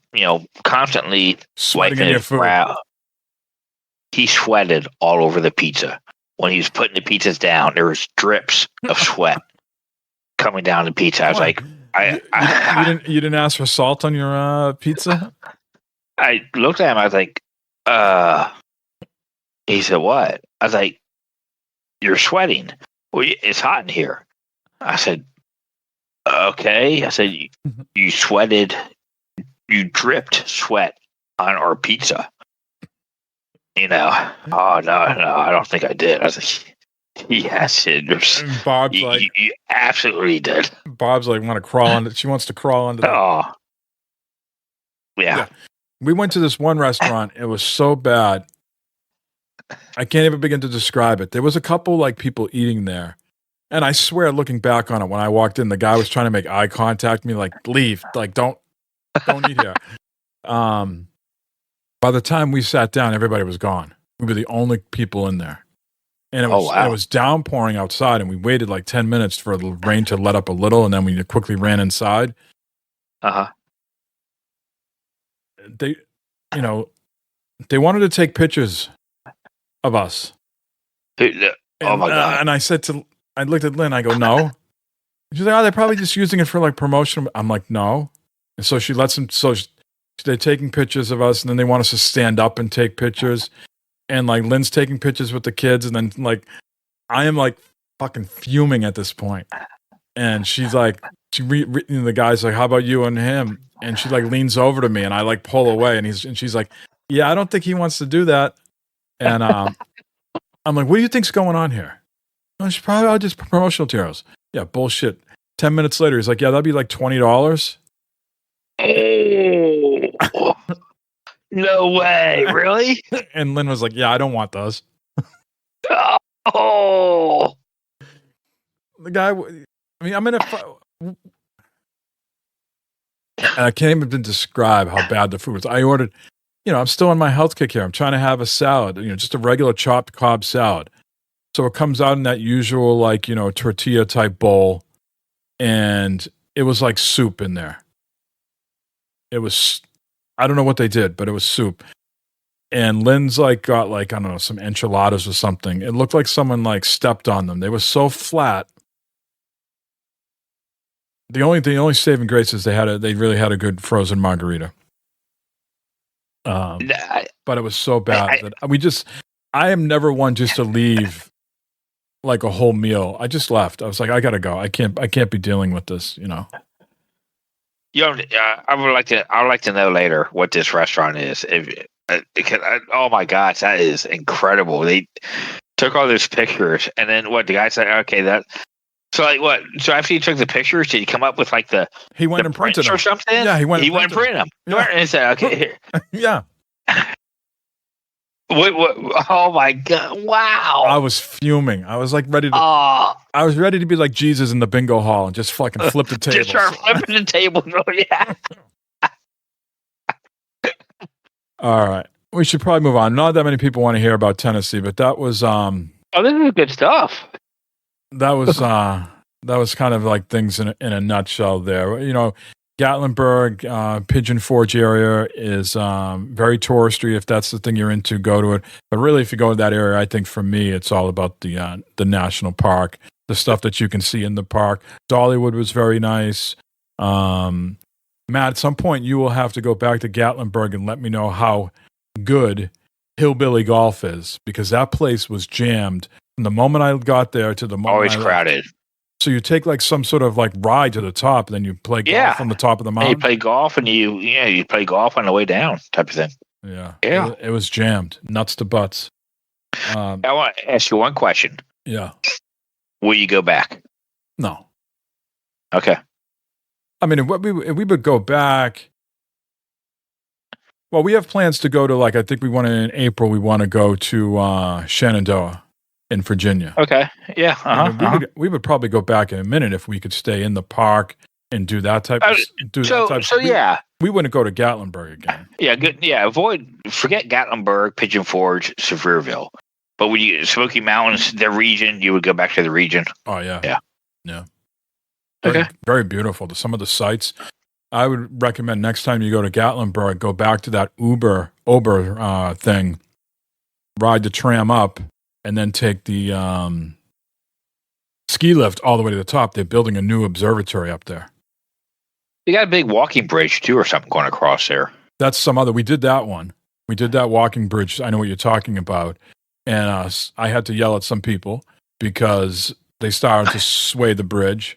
constantly sweating in your food. He sweated all over the pizza when he was putting the pizzas down. There was drips of sweat coming down the pizza. I was like, you didn't ask for salt on your pizza? I looked at him. I was like, He said, "What?" I was like, "You're sweating. Well, it's hot in here." I said, "Okay." I said, "You sweated. You dripped sweat on our pizza." Oh no, I don't think I did. I was like, "Yes, Bob's like, you absolutely did." Bob's like, want to crawl under. She wants to crawl under. Oh, yeah. We went to this one restaurant. It was so bad. I can't even begin to describe it. There was a couple like people eating there. And I swear, looking back on it, when I walked in, the guy was trying to make eye contact with me, like, leave, like, don't eat here. By the time we sat down, everybody was gone. We were the only people in there. And it was downpouring outside, and we waited like 10 minutes for the rain to let up a little, and then we quickly ran inside. Uh-huh. They wanted to take pictures of us. Oh my God. And I looked at Lynn, I go, no. She's like, they're probably just using it for like promotion. I'm like, no. And so she lets them, they're taking pictures of us, and then they want us to stand up and take pictures. And like Lynn's taking pictures with the kids, and then like I am like fucking fuming at this point. And she's like, the guy's like, "How about you and him?" And she like leans over to me, and I like pull away, and she's like, "Yeah, I don't think he wants to do that." And I'm like, "What do you think's going on here?" "No, she's probably all just promotional materials." "Yeah, bullshit." 10 minutes later, he's like, "Yeah, that'd be like $20. Oh, no way! Really? And Lynn was like, "Yeah, I don't want those." Oh, the guy. I mean, I'm in a. I can't even describe how bad the food was. I ordered, I'm still on my health kick here. I'm trying to have a salad, just a regular chopped Cobb salad. So it comes out in that usual, like, tortilla type bowl. And it was like soup in there. It was, I don't know what they did, but it was soup. And Lynn's like got like, I don't know, some enchiladas or something. It looked like someone like stepped on them. They were so flat. The only saving grace is they really had a good frozen margarita. But it was so bad that I am never one just to leave like a whole meal. I just left. I was like, I gotta go. I can't be dealing with this, I would like to know later what this restaurant is. Oh my gosh, that is incredible. They took all those pictures, and then what the guy said, okay, that. So like what? So after you took the pictures, did you come up with like he went and printed them or something? Yeah, he went and printed them. Yeah. And said, okay, here. Yeah. What? Oh my God! Wow. I was fuming. I was like ready to. I was ready to be like Jesus in the bingo hall and just fucking flip the table. Just start flipping the table. Yeah. All right, we should probably move on. Not that many people want to hear about Tennessee, but that was. Oh, this is good stuff. That was kind of like things in a nutshell there. Gatlinburg, Pigeon Forge area is very touristy. If that's the thing you're into, go to it. But really, if you go to that area, I think for me, it's all about the national park, the stuff that you can see in the park. Dollywood was very nice. Matt, at some point, you will have to go back to Gatlinburg and let me know how good Hillbilly Golf is, because that place was jammed from the moment I got there to the moment always crowded. So you take like some sort of like ride to the top, and then you play golf on the top of the mountain. And you play golf, and you play golf on the way down, type of thing. Yeah. It was jammed, nuts to butts. I want to ask you one question. Yeah. Will you go back? No. Okay. I mean, if we would go back. Well, we have plans to go to I think we want to in April. We want to go to Shenandoah in Virginia. Okay. Yeah. I mean, we would probably go back in a minute if we could stay in the park and do that type of yeah. We wouldn't go to Gatlinburg again. Yeah, good. Yeah, forget Gatlinburg, Pigeon Forge, Sevierville. But when you Smoky Mountains, the region, you would go back to the region. Oh yeah. Yeah. Very, very beautiful. Some of the sites. I would recommend next time you go to Gatlinburg, go back to that Uber thing, ride the tram up, and then take the ski lift all the way to the top. They're building a new observatory up there. You got a big walking bridge too, or something going across there. That's some other. We did that one. We did that walking bridge. I know what you're talking about. And I had to yell at some people because they started to sway the bridge.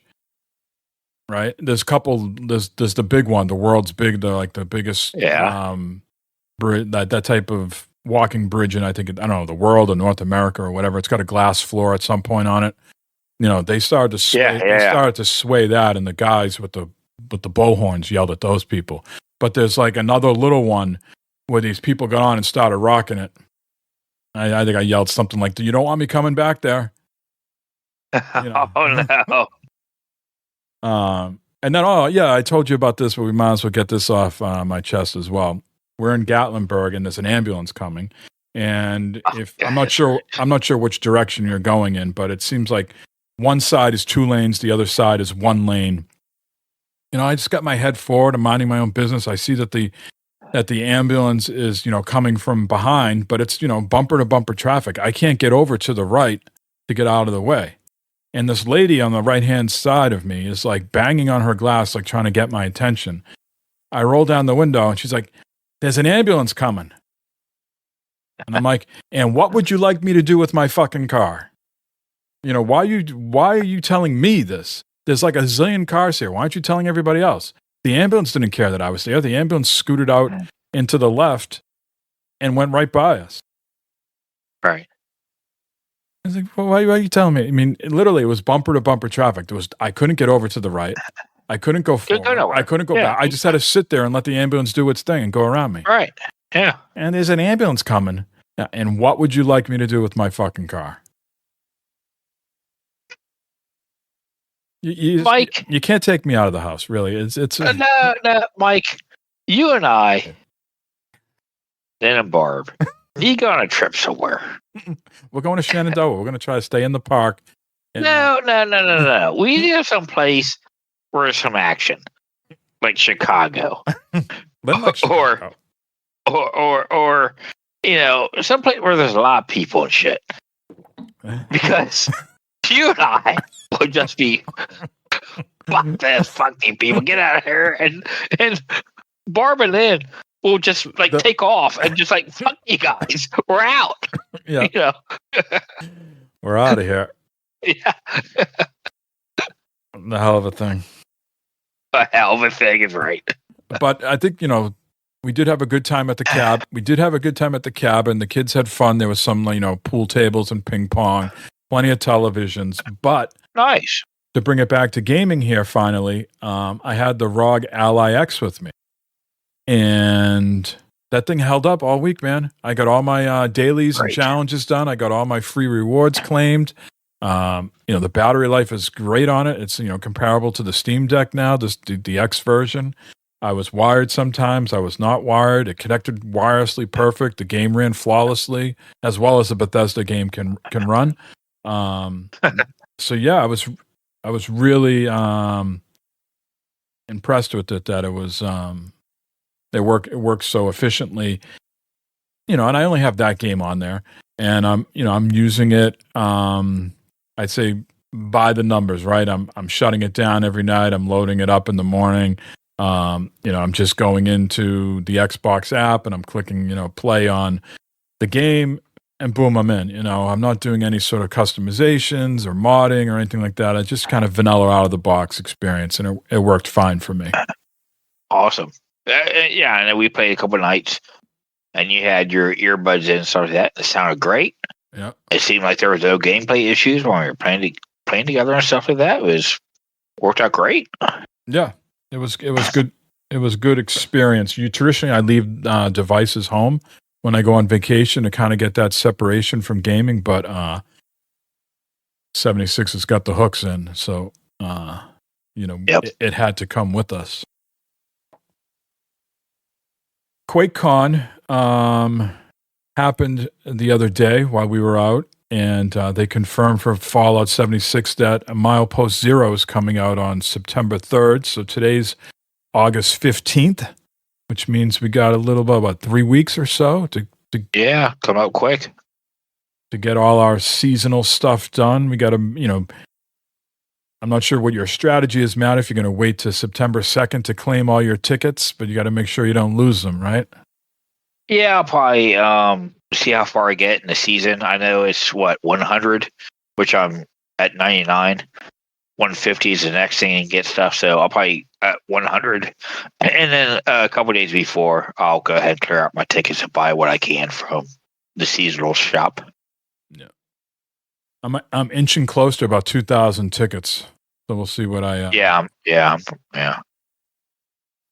Right? There's a couple. There's the big one, the world's big, the biggest. Bridge, that type of walking bridge, and I think I don't know, the world or North America or whatever. It's got a glass floor at some point on it. They started to sway. They started to sway that, and the guys with the bow horns yelled at those people. But there's like another little one where these people got on and started rocking it. I think I yelled something like, "You don't want me coming back there." Oh no. And then, I told you about this, but we might as well get this off my chest as well. We're in Gatlinburg, and there's an ambulance coming. And I'm not sure which direction you're going in, but it seems like one side is 2 lanes, the other side is 1 lane. I just got my head forward. I'm minding my own business. I see that the ambulance is, coming from behind, but it's, bumper to bumper traffic. I can't get over to the right to get out of the way. And this lady on the right-hand side of me is like banging on her glass, like trying to get my attention. I roll down the window and she's like, "There's an ambulance coming." And I'm like, "And what would you like me to do with my fucking car? Why are you telling me this? There's like a zillion cars here. Why aren't you telling everybody else?" The ambulance didn't care that I was there. The ambulance scooted out into the left and went right by us. Right. I was like, "Well, why are you telling me?" I mean, literally, it was bumper to bumper traffic. I couldn't get over to the right. I couldn't go forward. I couldn't go back. I just had to sit there and let the ambulance do its thing and go around me. Right. Yeah. And there's an ambulance coming. And what would you like me to do with my fucking car? Mike, you can't take me out of the house, really. It's no, Mike. You and I, and Barb, you go on a trip somewhere. We're going to Shenandoah. We're going to try to stay in the park. No. We need to have some place where there's some action, like Chicago, or some place where there's a lot of people and shit. Because you and I would just be fuck this, fuck these people, get out of here, and Barb and Lynn will just take off and just fuck you guys, we're out. Yeah, we're out of here. Yeah, the hell of a thing. A hell of a thing is right. But I think we did have a good time at the cab. We did have a good time at the cabin. The kids had fun. There was some pool tables and ping pong. Plenty of televisions, but nice. To bring it back to gaming here, finally, I had the ROG Ally X with me, and that thing held up all week, man. I got all my dailies and challenges done. I got all my free rewards claimed. The battery life is great on it. It's comparable to the Steam Deck now, the X version. I was wired sometimes. I was not wired. It connected wirelessly perfect. The game ran flawlessly, as well as the Bethesda game can run. So yeah, I was really impressed with it that it was it works so efficiently. And I only have that game on there, and I'm using it. I'd say by the numbers, right? I'm shutting it down every night. I'm loading it up in the morning. I'm just going into the Xbox app and I'm clicking, play on the game, and boom, I'm in. I'm not doing any sort of customizations or modding or anything like that. I just kind of vanilla out of the box experience, and it worked fine for me. Awesome. Yeah, and then we played a couple of nights, and you had your earbuds in and stuff like that. It sounded great. Yeah. It seemed like there was no gameplay issues when we were playing together and stuff like that. Worked out great. Yeah, it was good. It was good experience. Traditionally, I leave devices home when I go on vacation to kind of get that separation from gaming, but 76 has got the hooks in, so it had to come with us. QuakeCon happened the other day while we were out, and they confirmed for Fallout 76 that a Milepost Zero is coming out on September 3rd. So today's August 15th, which means we got a little bit about 3 weeks or so to come out quick to get all our seasonal stuff done. We got to, I'm not sure what your strategy is, Matt, if you're going to wait to September 2nd to claim all your tickets, but you got to make sure you don't lose them, right? Yeah, I'll probably see how far I get in the season. I know it's 100, which I'm at 99. 150 is the next thing and get stuff, so I'll probably at 100. And then a couple days before, I'll go ahead and clear out my tickets and buy what I can from the seasonal shop. Yeah. I'm inching close to about 2,000 tickets, so we'll see what I... Yeah.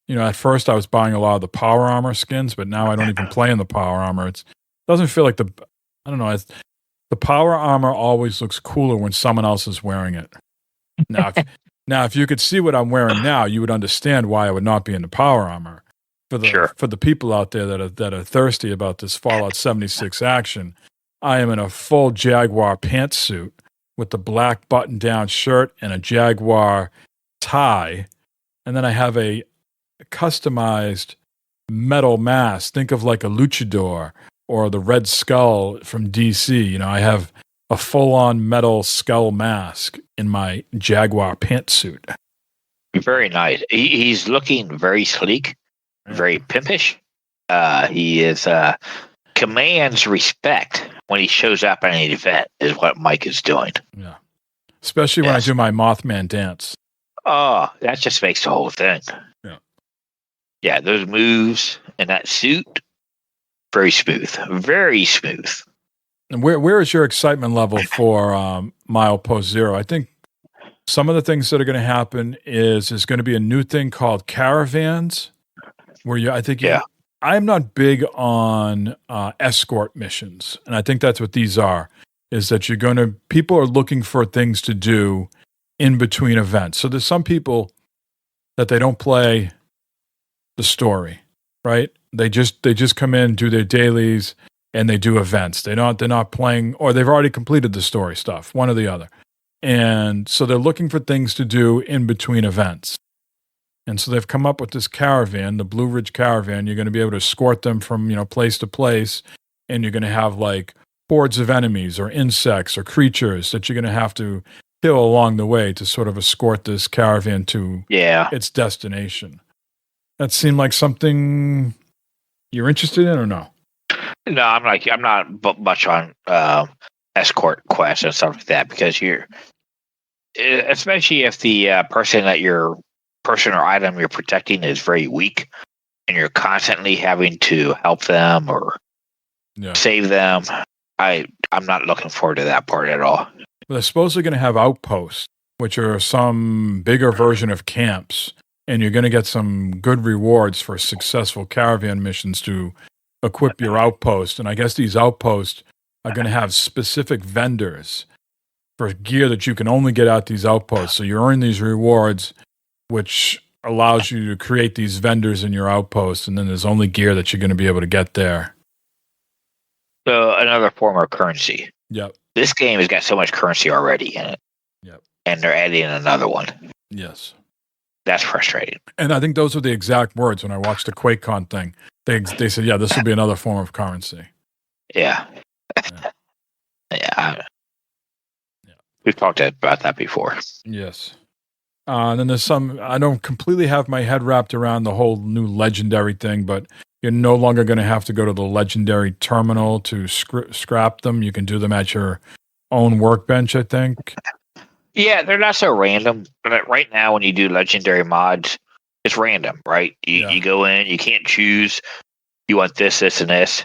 At first I was buying a lot of the Power Armor skins, but now I don't even play in the Power Armor. It doesn't feel like the Power Armor always looks cooler when someone else is wearing it. Now, if you could see what I'm wearing now, you would understand why I would not be in the Power Armor. For the people out there that are thirsty about this Fallout 76 action, I am in a full Jaguar pantsuit with the black button-down shirt and a Jaguar tie, and then I have a customized metal mask. Think of like a luchador or the Red Skull from DC. I have a full-on metal skull mask in my Jaguar pantsuit. Very nice. He's looking very sleek, very pimpish. He is commands respect when he shows up at an event, is what Mike is doing. Yeah, especially when I do my Mothman dance. Oh, that just makes the whole thing. Yeah, those moves and that suit, very smooth. Very smooth. And where is your excitement level for Milepost Zero? I think some of the things that are going to happen is there's going to be a new thing called caravans, where I'm not big on escort missions, and I think that's what these are. Is that people are looking for things to do in between events. So there's some people that they don't play the story, right? They just come in, do their dailies, and they do events. They're not playing, or they've already completed the story stuff, one or the other. And so they're looking for things to do in between events. And so they've come up with this caravan, the Blue Ridge Caravan. You're going to be able to escort them from, place to place, and you're going to have like hordes of enemies or insects or creatures that you're going to have to kill along the way to sort of escort this caravan to its destination. That seemed like something you're interested in, or no? No, I'm not much on escort quests and stuff like that, because especially if the person or item you're protecting is very weak, and you're constantly having to help them or save them. I'm not looking forward to that part at all. Well, they're supposedly going to have outposts, which are some bigger version of camps. And you're going to get some good rewards for successful caravan missions to equip your outpost. And I guess these outposts are going to have specific vendors for gear that you can only get at these outposts. So you earn these rewards, which allows you to create these vendors in your outposts. And then there's only gear that you're going to be able to get there. So another form of currency. Yep. This game has got so much currency already in it. Yep. And they're adding another one. Yes. That's frustrating. And I think those were the exact words when I watched the QuakeCon thing. They said, yeah, this will be another form of currency. Yeah. Yeah. We've talked about that before. Yes. And then there's some, I don't completely have my head wrapped around the whole new legendary thing, but you're no longer going to have to go to the legendary terminal to scrap them. You can do them at your own workbench, I think. Yeah, they're not so random. But right now, when you do legendary mods, it's random, right? You go in, you can't choose. You want this, this, and this,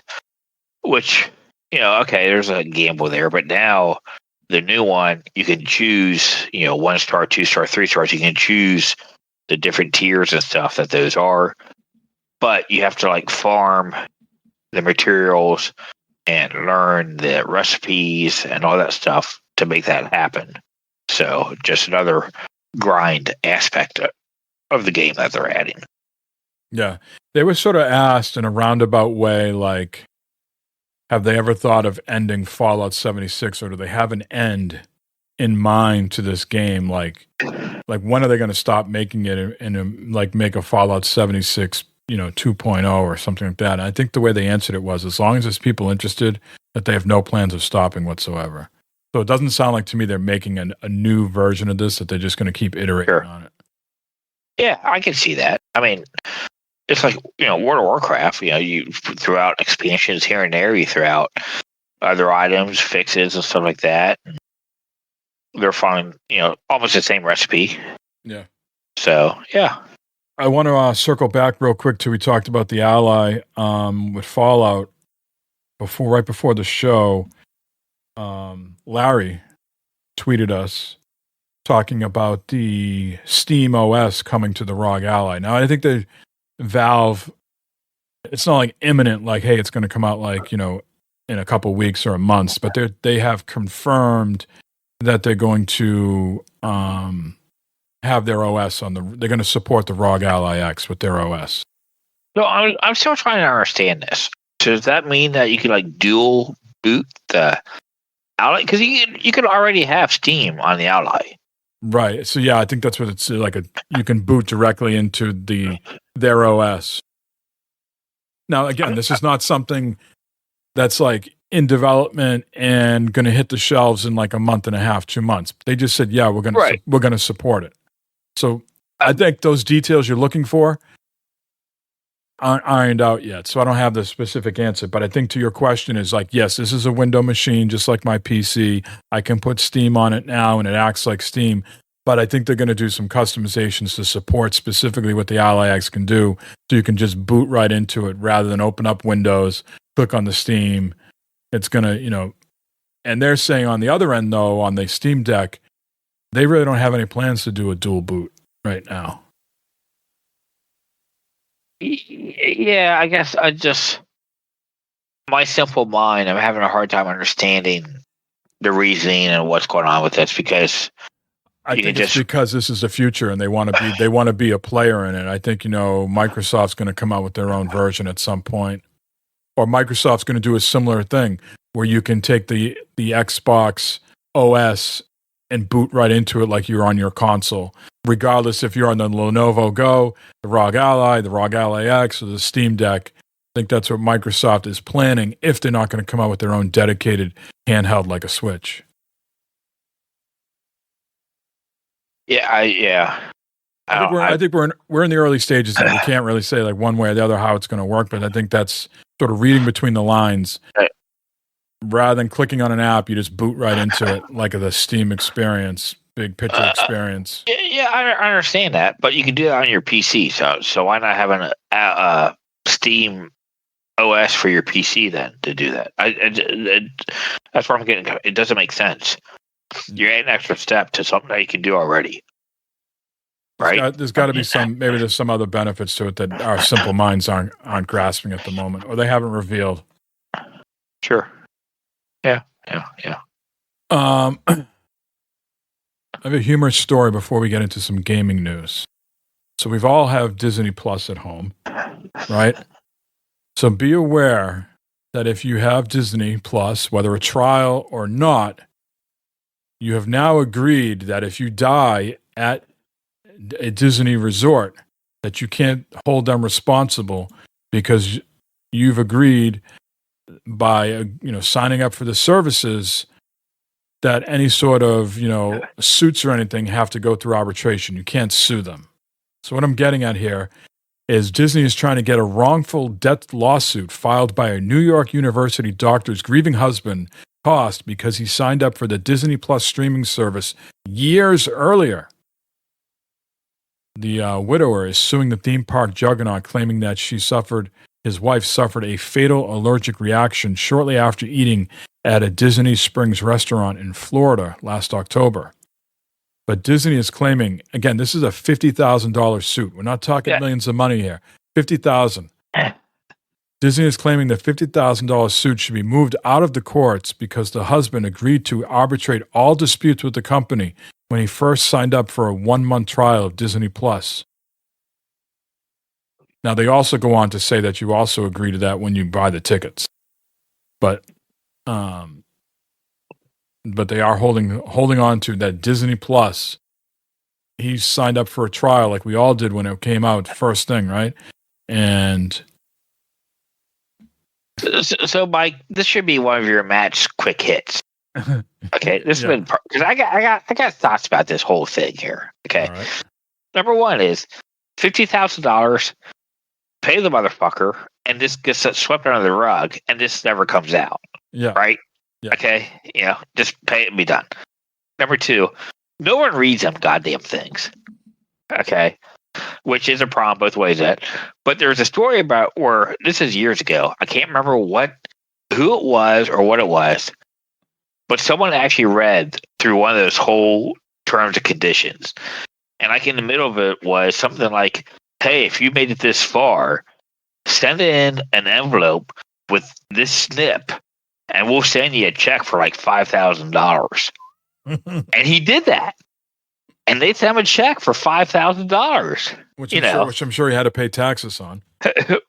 which, okay, there's a gamble there. But now, the new one, you can choose, 1 star, 2 star, 3 stars. You can choose the different tiers and stuff that those are. But you have to farm the materials and learn the recipes and all that stuff to make that happen. So just another grind aspect of the game that they're adding. Yeah. They were sort of asked in a roundabout way, have they ever thought of ending Fallout 76, or do they have an end in mind to this game? When are they going to stop making it and make a Fallout 76 2.0 or something like that? And I think the way they answered it was, as long as there's people interested, that they have no plans of stopping whatsoever. So it doesn't sound like to me they're making a new version of this, that they're just going to keep iterating on it. Yeah, I can see that. I mean, it's like, World of Warcraft, you throw out expansions here and there, you throw out other items, fixes, and stuff like that. They're following, almost the same recipe. Yeah. So, yeah. I want to circle back real quick to we talked about the Ally with Fallout right before the show. Larry tweeted us talking about the Steam OS coming to the ROG Ally. Now, I think that Valve, it's not imminent, hey, it's going to come out in a couple weeks or a month, but they have confirmed that they're going to have their OS they're going to support the ROG Ally X with their OS. So I'm still trying to understand this. Does that mean that you can dual boot the Ally? Because you could already have Steam on the Ally. Right. So yeah, I think that's what it's you can boot directly into their OS. Now again, this is not something that's in development and going to hit the shelves in a month and a half, 2 months. They just said, yeah, we're going to support it. So I think those details you're looking for aren't ironed out yet. So I don't have the specific answer, but I think to your question is yes, this is a window machine, just like my PC. I can put Steam on it now and it acts like Steam, but I think they're going to do some customizations to support specifically what the Ally X can do. So you can just boot right into it rather than open up Windows, click on the Steam. It's going to, and they're saying on the other end though, on the Steam Deck, they really don't have any plans to do a dual boot right now. Yeah, I guess my simple mind, I'm having a hard time understanding the reasoning and what's going on with this, because I think it's because this is the future and they want to be a player in it. I think, Microsoft's going to come out with their own version at some point, or Microsoft's going to do a similar thing where you can take the Xbox OS and boot right into it like you're on your console, regardless if you're on the Lenovo Go, the ROG Ally X, or the Steam Deck. I think that's what Microsoft is planning if they're not going to come out with their own dedicated handheld like a Switch. Yeah, I think we're in the early stages and we can't really say one way or the other how it's going to work, but I think that's sort of reading between the lines. Rather than clicking on an app, you just boot right into it like the Steam experience, big picture experience. Yeah, I understand that, but you can do that on your PC. So why not have a Steam OS for your PC then to do that? That's where I'm getting. It doesn't make sense. You're adding an extra step to something that you can do already. Right? There's got to be maybe there's some other benefits to it that our simple minds aren't grasping at the moment, or they haven't revealed. Sure. Yeah. I have a humorous story before we get into some gaming news. So we've all have Disney Plus at home, right? So be aware that if you have Disney Plus, whether a trial or not, you have now agreed that if you die a Disney resort, that you can't hold them responsible because you've agreed by signing up for the services that any sort of suits or anything have to go through arbitration. You can't sue them. So what I'm getting at here is Disney is trying to get a wrongful death lawsuit filed by a New York University doctor's grieving husband tossed because he signed up for the Disney Plus streaming service years earlier. The widower is suing the theme park juggernaut, claiming that his wife suffered a fatal allergic reaction shortly after eating at a Disney Springs restaurant in Florida last October. But Disney is claiming, again, this is a $50,000 suit. We're not talking millions of money here. $50,000. Disney is claiming the $50,000 suit should be moved out of the courts because the husband agreed to arbitrate all disputes with the company when he first signed up for a 1-month trial of Disney Plus. Now, they also go on to say that you also agree to that when you buy the tickets. But they are holding on to that Disney Plus. He signed up for a trial like we all did when it came out, first thing, right? And so Mike, this should be one of your match quick hits. Okay, this has been because I got thoughts about this whole thing here. Okay, right. Number one is $50,000. Pay the motherfucker, and this gets swept under the rug, and this never comes out. Yeah. Right. Yeah. Okay. Just pay it and be done. Number two, no one reads them goddamn things. Okay. Which is a problem both ways. But there's a story about where this is years ago. I can't remember who it was or what it was, but someone actually read through one of those whole terms and conditions. And like in the middle of it was something like, hey, if you made it this far, send in an envelope with this snip and we'll send you a check for like $5,000. And he did that. And they sent him a check for $5,000. Which I'm sure he had to pay taxes on.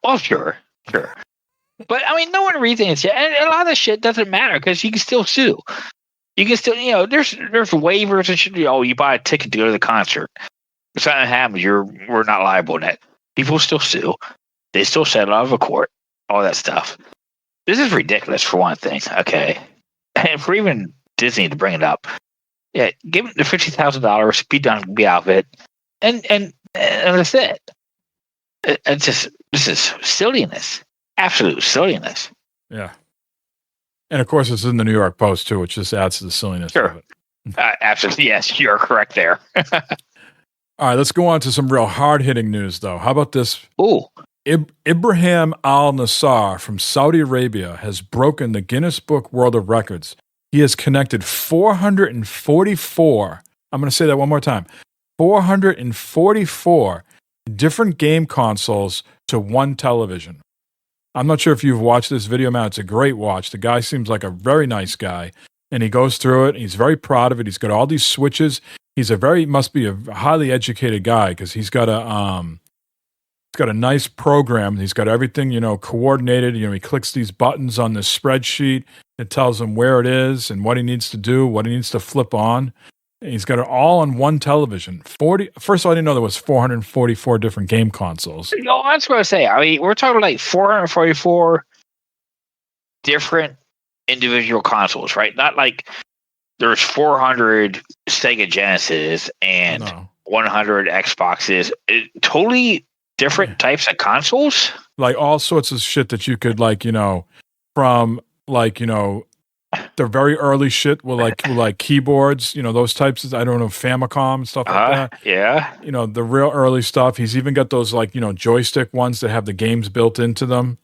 Well, sure. But I mean, no one reads any shit. And a lot of shit doesn't matter because you can still sue. You can still, there's waivers and shit. You buy a ticket to go to the concert. If something happens, we're not liable in that. People still sue. They still settle out of a court. All that stuff. This is ridiculous for one thing. Okay. And for even Disney to bring it up. Yeah, give it the $50,000, be done, be out of it. And that's it. This is silliness. Absolute silliness. Yeah. And of course, it's in the New York Post too, which just adds to the silliness of it. Absolutely. Yes, you're correct there. All right, let's go on to some real hard-hitting news, though. How about this? Ooh. Ibrahim Al-Nasser from Saudi Arabia has broken the Guinness Book World of Records. He has connected 444, I'm going to say that one more time, 444 different game consoles to one television. I'm not sure if you've watched this video, man. It's a great watch. The guy seems like a very nice guy, and he goes through it. He's very proud of it. He's got all these switches. Must be a highly educated guy because he's got a nice program. He's got everything, coordinated. He clicks these buttons on this spreadsheet. It tells him where it is and what he needs to do, what he needs to flip on. And he's got it all on one television. First of all, I didn't know there was 444 different game consoles. That's what I say. I mean, we're talking like 444 different individual consoles, right? Not like there's 400 Sega Genesis and 100 Xboxes. Totally different types of consoles. Like all sorts of shit that you could from the very early shit with like keyboards, those types of, I don't know, Famicom, stuff like that. Yeah. The real early stuff. He's even got those joystick ones that have the games built into them.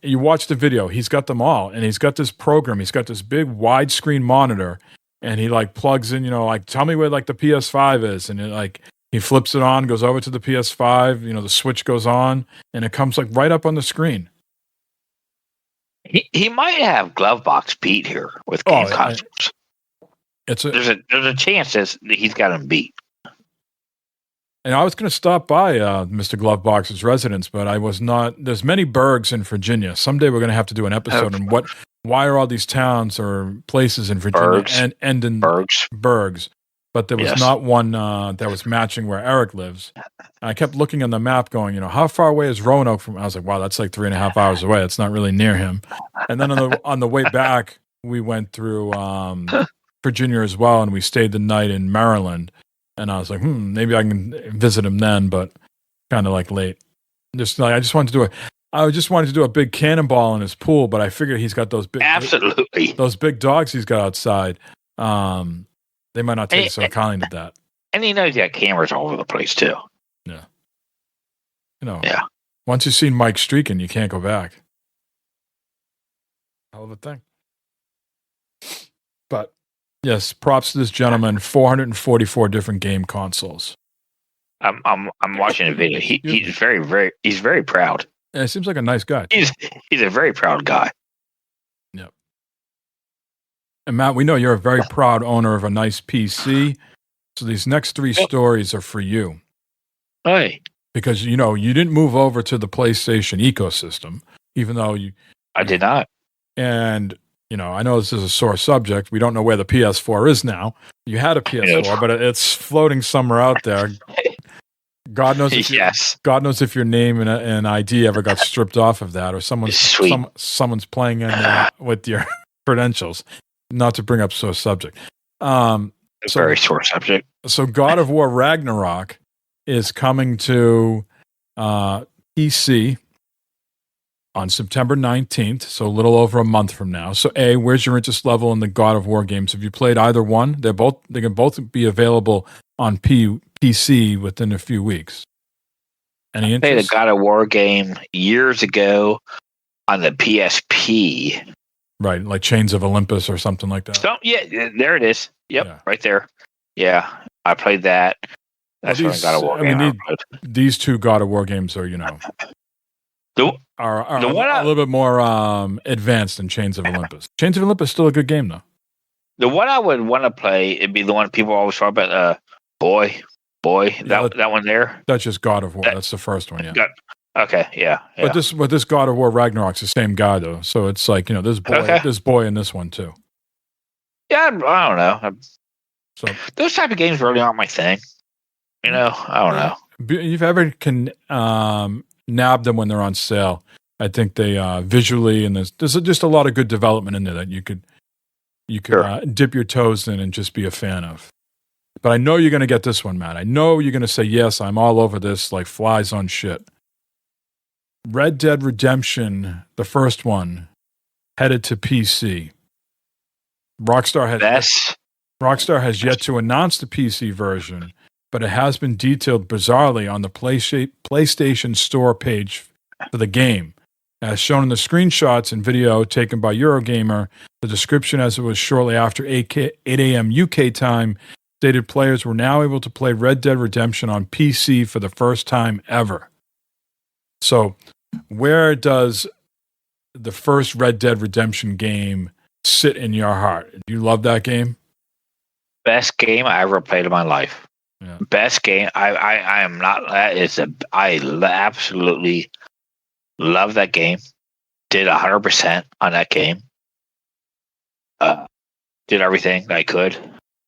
You watch the video, he's got them all, and he's got this program. He's got this big widescreen monitor, and he plugs in, tell me where the PS5 is, and he flips it on, goes over to the PS5, the switch goes on, and it comes right up on the screen. He might have Glovebox Pete here with game consoles. There's a chance that he's got him beat. And I was going to stop by Mr. Glovebox's residence, but I was not. There's many burgs in Virginia. Someday we're going to have to do an episode on why are all these towns or places in Virginia and in burgs. but there was not one that was matching where Eric lives. And I kept looking on the map going, how far away is Roanoke from? I was like, wow, that's like 3.5 hours away. It's not really near him. And then on the way back, we went through Virginia as well, and we stayed the night in Maryland. And I was like, maybe I can visit him then, but kind of like late. I just wanted to do a big cannonball in his pool, but I figured he's got those big dogs he's got outside. They might not take so kindly to that. And he knows he got cameras all over the place too. Yeah. Yeah. Once you've seen Mike streaking, you can't go back. Hell of a thing. But yes, props to this gentleman. 444 different game consoles. I'm watching a video. He's very proud. Yeah, he seems like a nice guy. He's a very proud guy. Yep. And Matt, we know you're a very proud owner of a nice PC. So these next 3 stories are for you. Hey. Because you didn't move over to the PlayStation ecosystem, even though I did not. And I know this is a sore subject. We don't know where the PS4 is now. You had a PS4, but it's floating somewhere out there. God knows if your name and ID ever got stripped off of that, or someone's playing in with your credentials. Not to bring up sore subject. Very sore subject. So God of War Ragnarok is coming to PC on September 19th, so a little over a month from now. So where's your interest level in the God of War games? Have you played either one? They can both be available on PC within a few weeks. Any interest? I played a God of War game years ago on the PSP. Right, like Chains of Olympus or something like that. So, yeah, there it is. Yep, right there. Yeah, I played that. That's when I got a War game. These 2 God of War games are, are a little bit more advanced than Chains of Olympus. Chains of Olympus is still a good game, though. The one I would want to play, it'd be the one people always talk about, Boy, that one there. That's just God of War. That's the first one, yeah. Okay, yeah. But this God of War Ragnarok's the same guy, though. So it's like, this boy in this one, too. Yeah, I don't know. So those type of games really aren't my thing. I don't know. If you ever can nab them when they're on sale, I think they visually, and there's just a lot of good development in there that you could dip your toes in and just be a fan of. But I know you're going to get this one, Matt. I know you're going to say, yes, I'm all over this like flies on shit. Red Dead Redemption, the first one, headed to PC. Rockstar has yet to announce the PC version, but it has been detailed bizarrely on the PlayStation Store page for the game. As shown in the screenshots and video taken by Eurogamer, the description as it was shortly after 8 a.m. UK time stated players were now able to play Red Dead Redemption on PC for the first time ever. So, where does the first Red Dead Redemption game sit in your heart? Do you love that game? Best game I ever played in my life. Yeah. Best game. I am not. I absolutely love that game. Did 100% on that game. Did everything I could.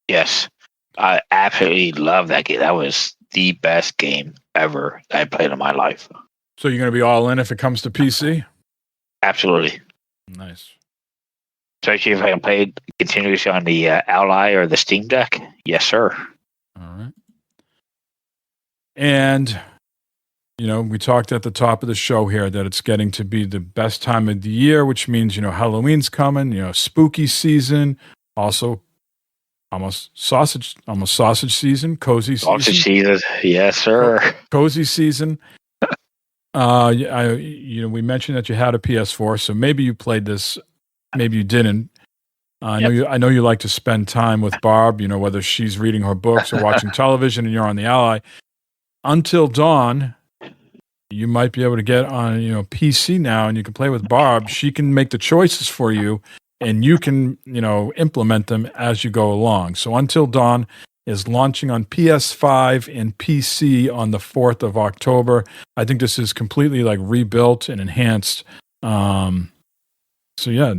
Yes, I absolutely love that game. That was the best game ever that I played in my life. So you're going to be all in if it comes to PC? Absolutely. Nice. Especially if I can play it continuously on the Ally or the Steam Deck. Yes, sir. All right. And, we talked at the top of the show here that it's getting to be the best time of the year, which means, Halloween's coming, spooky season, also almost sausage season, cozy season. Sausage season, yes, sir. Cozy season. We mentioned that you had a PS4, so maybe you played this, maybe you didn't. I know you like to spend time with Barb, whether she's reading her books or watching television and you're on the Ally. Until Dawn, you might be able to get on, PC now, and you can play with Barb. She can make the choices for you, and you can, implement them as you go along. So Until Dawn is launching on PS5 and PC on the 4th of October. I think this is completely rebuilt and enhanced. So yeah,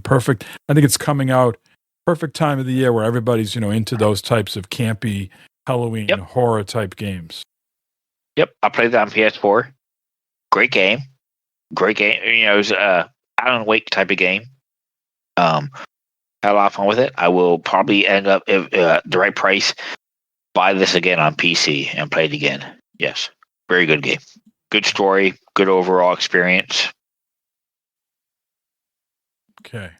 perfect. I think it's coming out perfect time of the year where everybody's, into those types of campy Halloween horror type games. Yep, I played that on PS4. Great game. It was Alan Wake type of game. Had a lot of fun with it. I will probably end up, if the right price, buy this again on PC and play it again. Yes, very good game. Good story. Good overall experience. Okay.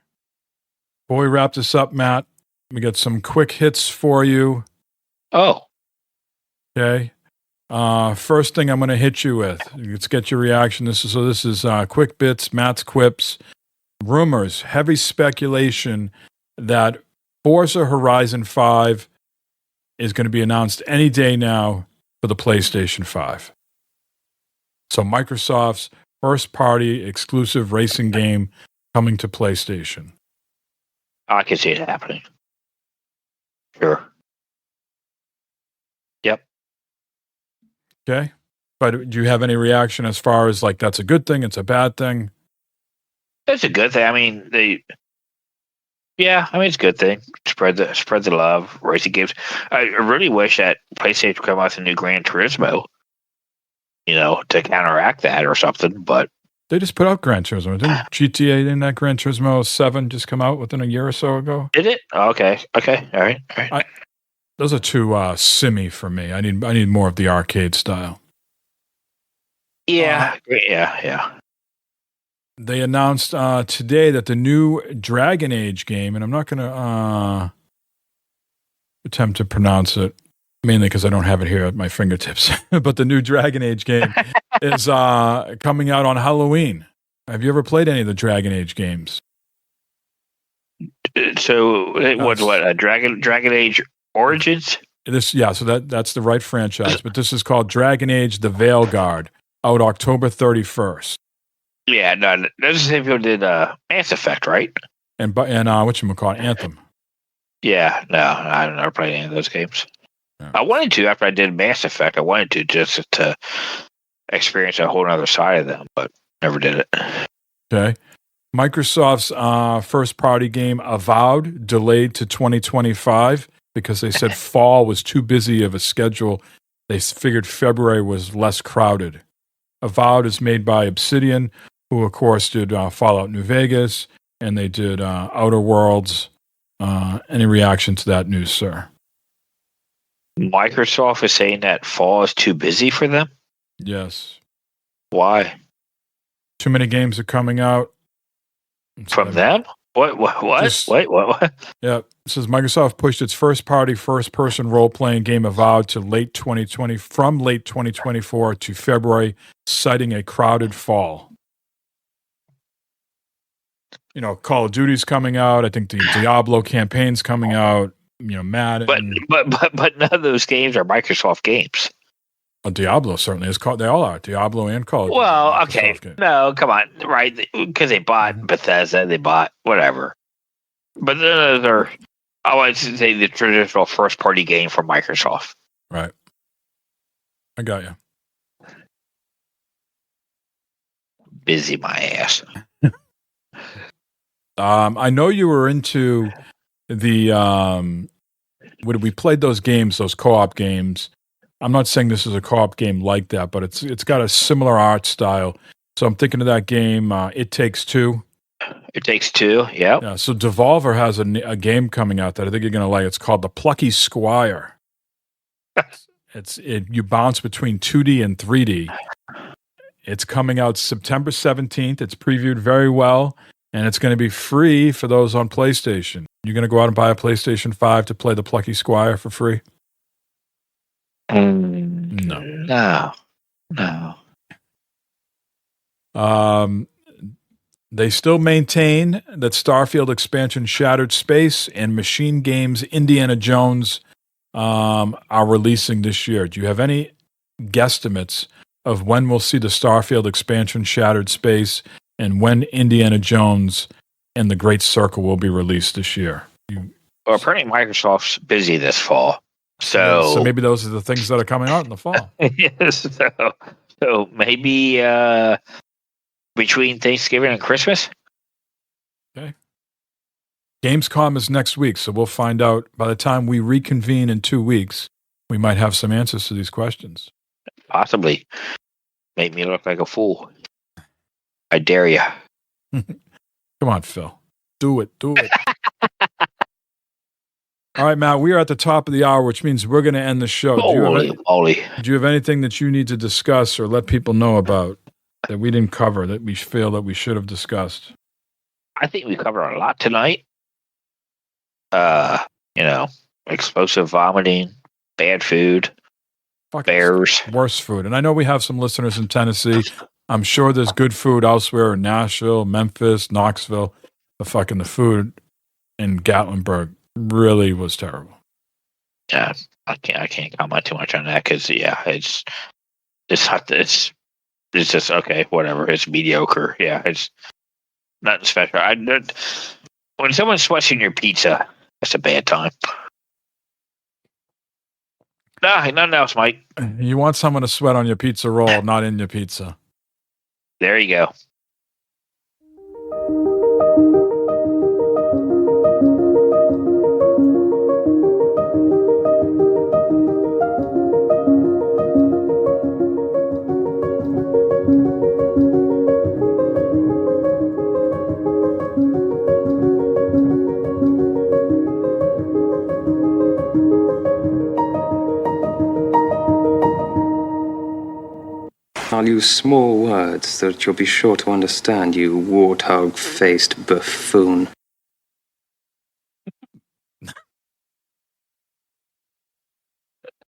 Before we wrap this up, Matt, we got some quick hits for you. Oh. Okay. First thing I'm going to hit you with. Let's get your reaction. This is quick bits, Matt's quips. Rumors, heavy speculation that Forza Horizon 5 is going to be announced any day now for the PlayStation 5. So Microsoft's first-party exclusive racing game coming to PlayStation. I can see it happening. Sure. Yep. Okay. But do you have any reaction as far as like that's a good thing, it's a bad thing? It's a good thing. I mean, it's a good thing. Spread the love, racing games. I really wish that PlayStation would come out with a new Gran Turismo, to counteract that or something. But they just put out Gran Turismo. Didn't GTA, didn't that Gran Turismo 7 just come out within a year or so ago? Did it? Oh, okay. All right. Those are too simmy for me. I need more of the arcade style. Yeah. Yeah. They announced today that the new Dragon Age game, and I'm not going to attempt to pronounce it, mainly because I don't have it here at my fingertips, but the new Dragon Age game is coming out on Halloween. Have you ever played any of the Dragon Age games? So what Dragon Age Origins? So that's the right franchise, but this is called Dragon Age The Veilguard, out October 31st. Yeah, no, that's the same people did Mass Effect, right? And whatchamacallit, Anthem. Yeah, no, I've never played any of those games. Yeah. I wanted to after I did Mass Effect. I wanted to just to experience a whole other side of them, but never did it. Okay. Microsoft's first-party game, Avowed, delayed to 2025 because they said fall was too busy of a schedule. They figured February was less crowded. Avowed is made by Obsidian, who, of course, did Fallout New Vegas, and they did Outer Worlds. Any reaction to that news, sir? Microsoft is saying that fall is too busy for them? Yes. Why? Too many games are coming out. From them? What? Wait, what? Yeah. It says Microsoft pushed its first-person role-playing game Avowed to from late 2024 to February, citing a crowded fall. Call of Duty's coming out. I think the Diablo campaign's coming out. Madden. But none of those games are Microsoft games. Well, Diablo certainly is called. They all are Diablo and Call of Duty. Well, okay, no, come on, right? Because they bought Bethesda, they bought whatever. But those are, I would say, the traditional first-party game from Microsoft. Right. I got you. Busy my ass. I know you were into the when we played those games, those co-op games. I'm not saying this is a co-op game like that, but it's got a similar art style. So I'm thinking of that game, It Takes Two. It Takes Two, yep. Yeah. So Devolver has a game coming out that I think you're going to like. It's called The Plucky Squire. You bounce between 2D and 3D. It's coming out September 17th. It's previewed very well, and it's going to be free for those on PlayStation. You're going to go out and buy a PlayStation 5 to play The Plucky Squire for free? No. They still maintain that Starfield expansion Shattered Space and Machine Games Indiana Jones are releasing this year. Do you have any guesstimates of when we'll see the Starfield expansion Shattered Space and when Indiana Jones and the Great Circle will be released this year? Well, apparently Microsoft's busy this fall. So maybe those are the things that are coming out in the fall. Yes. So maybe between Thanksgiving and Christmas. Okay. Gamescom is next week, so we'll find out by the time we reconvene in 2 weeks. We might have some answers to these questions. Possibly. Make me look like a fool. I dare you. Come on, Phil. Do it. Do it. All right, Matt, we are at the top of the hour, which means we're going to end the show. Do you have anything that you need to discuss or let people know about that we didn't cover that we feel that we should have discussed? I think we covered a lot tonight. Explosive vomiting, bad food, bears. Worse food. And I know we have some listeners in Tennessee. I'm sure there's good food elsewhere in Nashville, Memphis, Knoxville. The food in Gatlinburg really was terrible. Yeah, I can't comment too much on that because it's just okay, whatever. It's mediocre. Yeah, it's nothing special. When someone sweats in your pizza, that's a bad time. Nah, nothing else, Mike. You want someone to sweat on your pizza roll, not in your pizza. There you go. I'll use small words that you'll be sure to understand, you warthog-faced buffoon.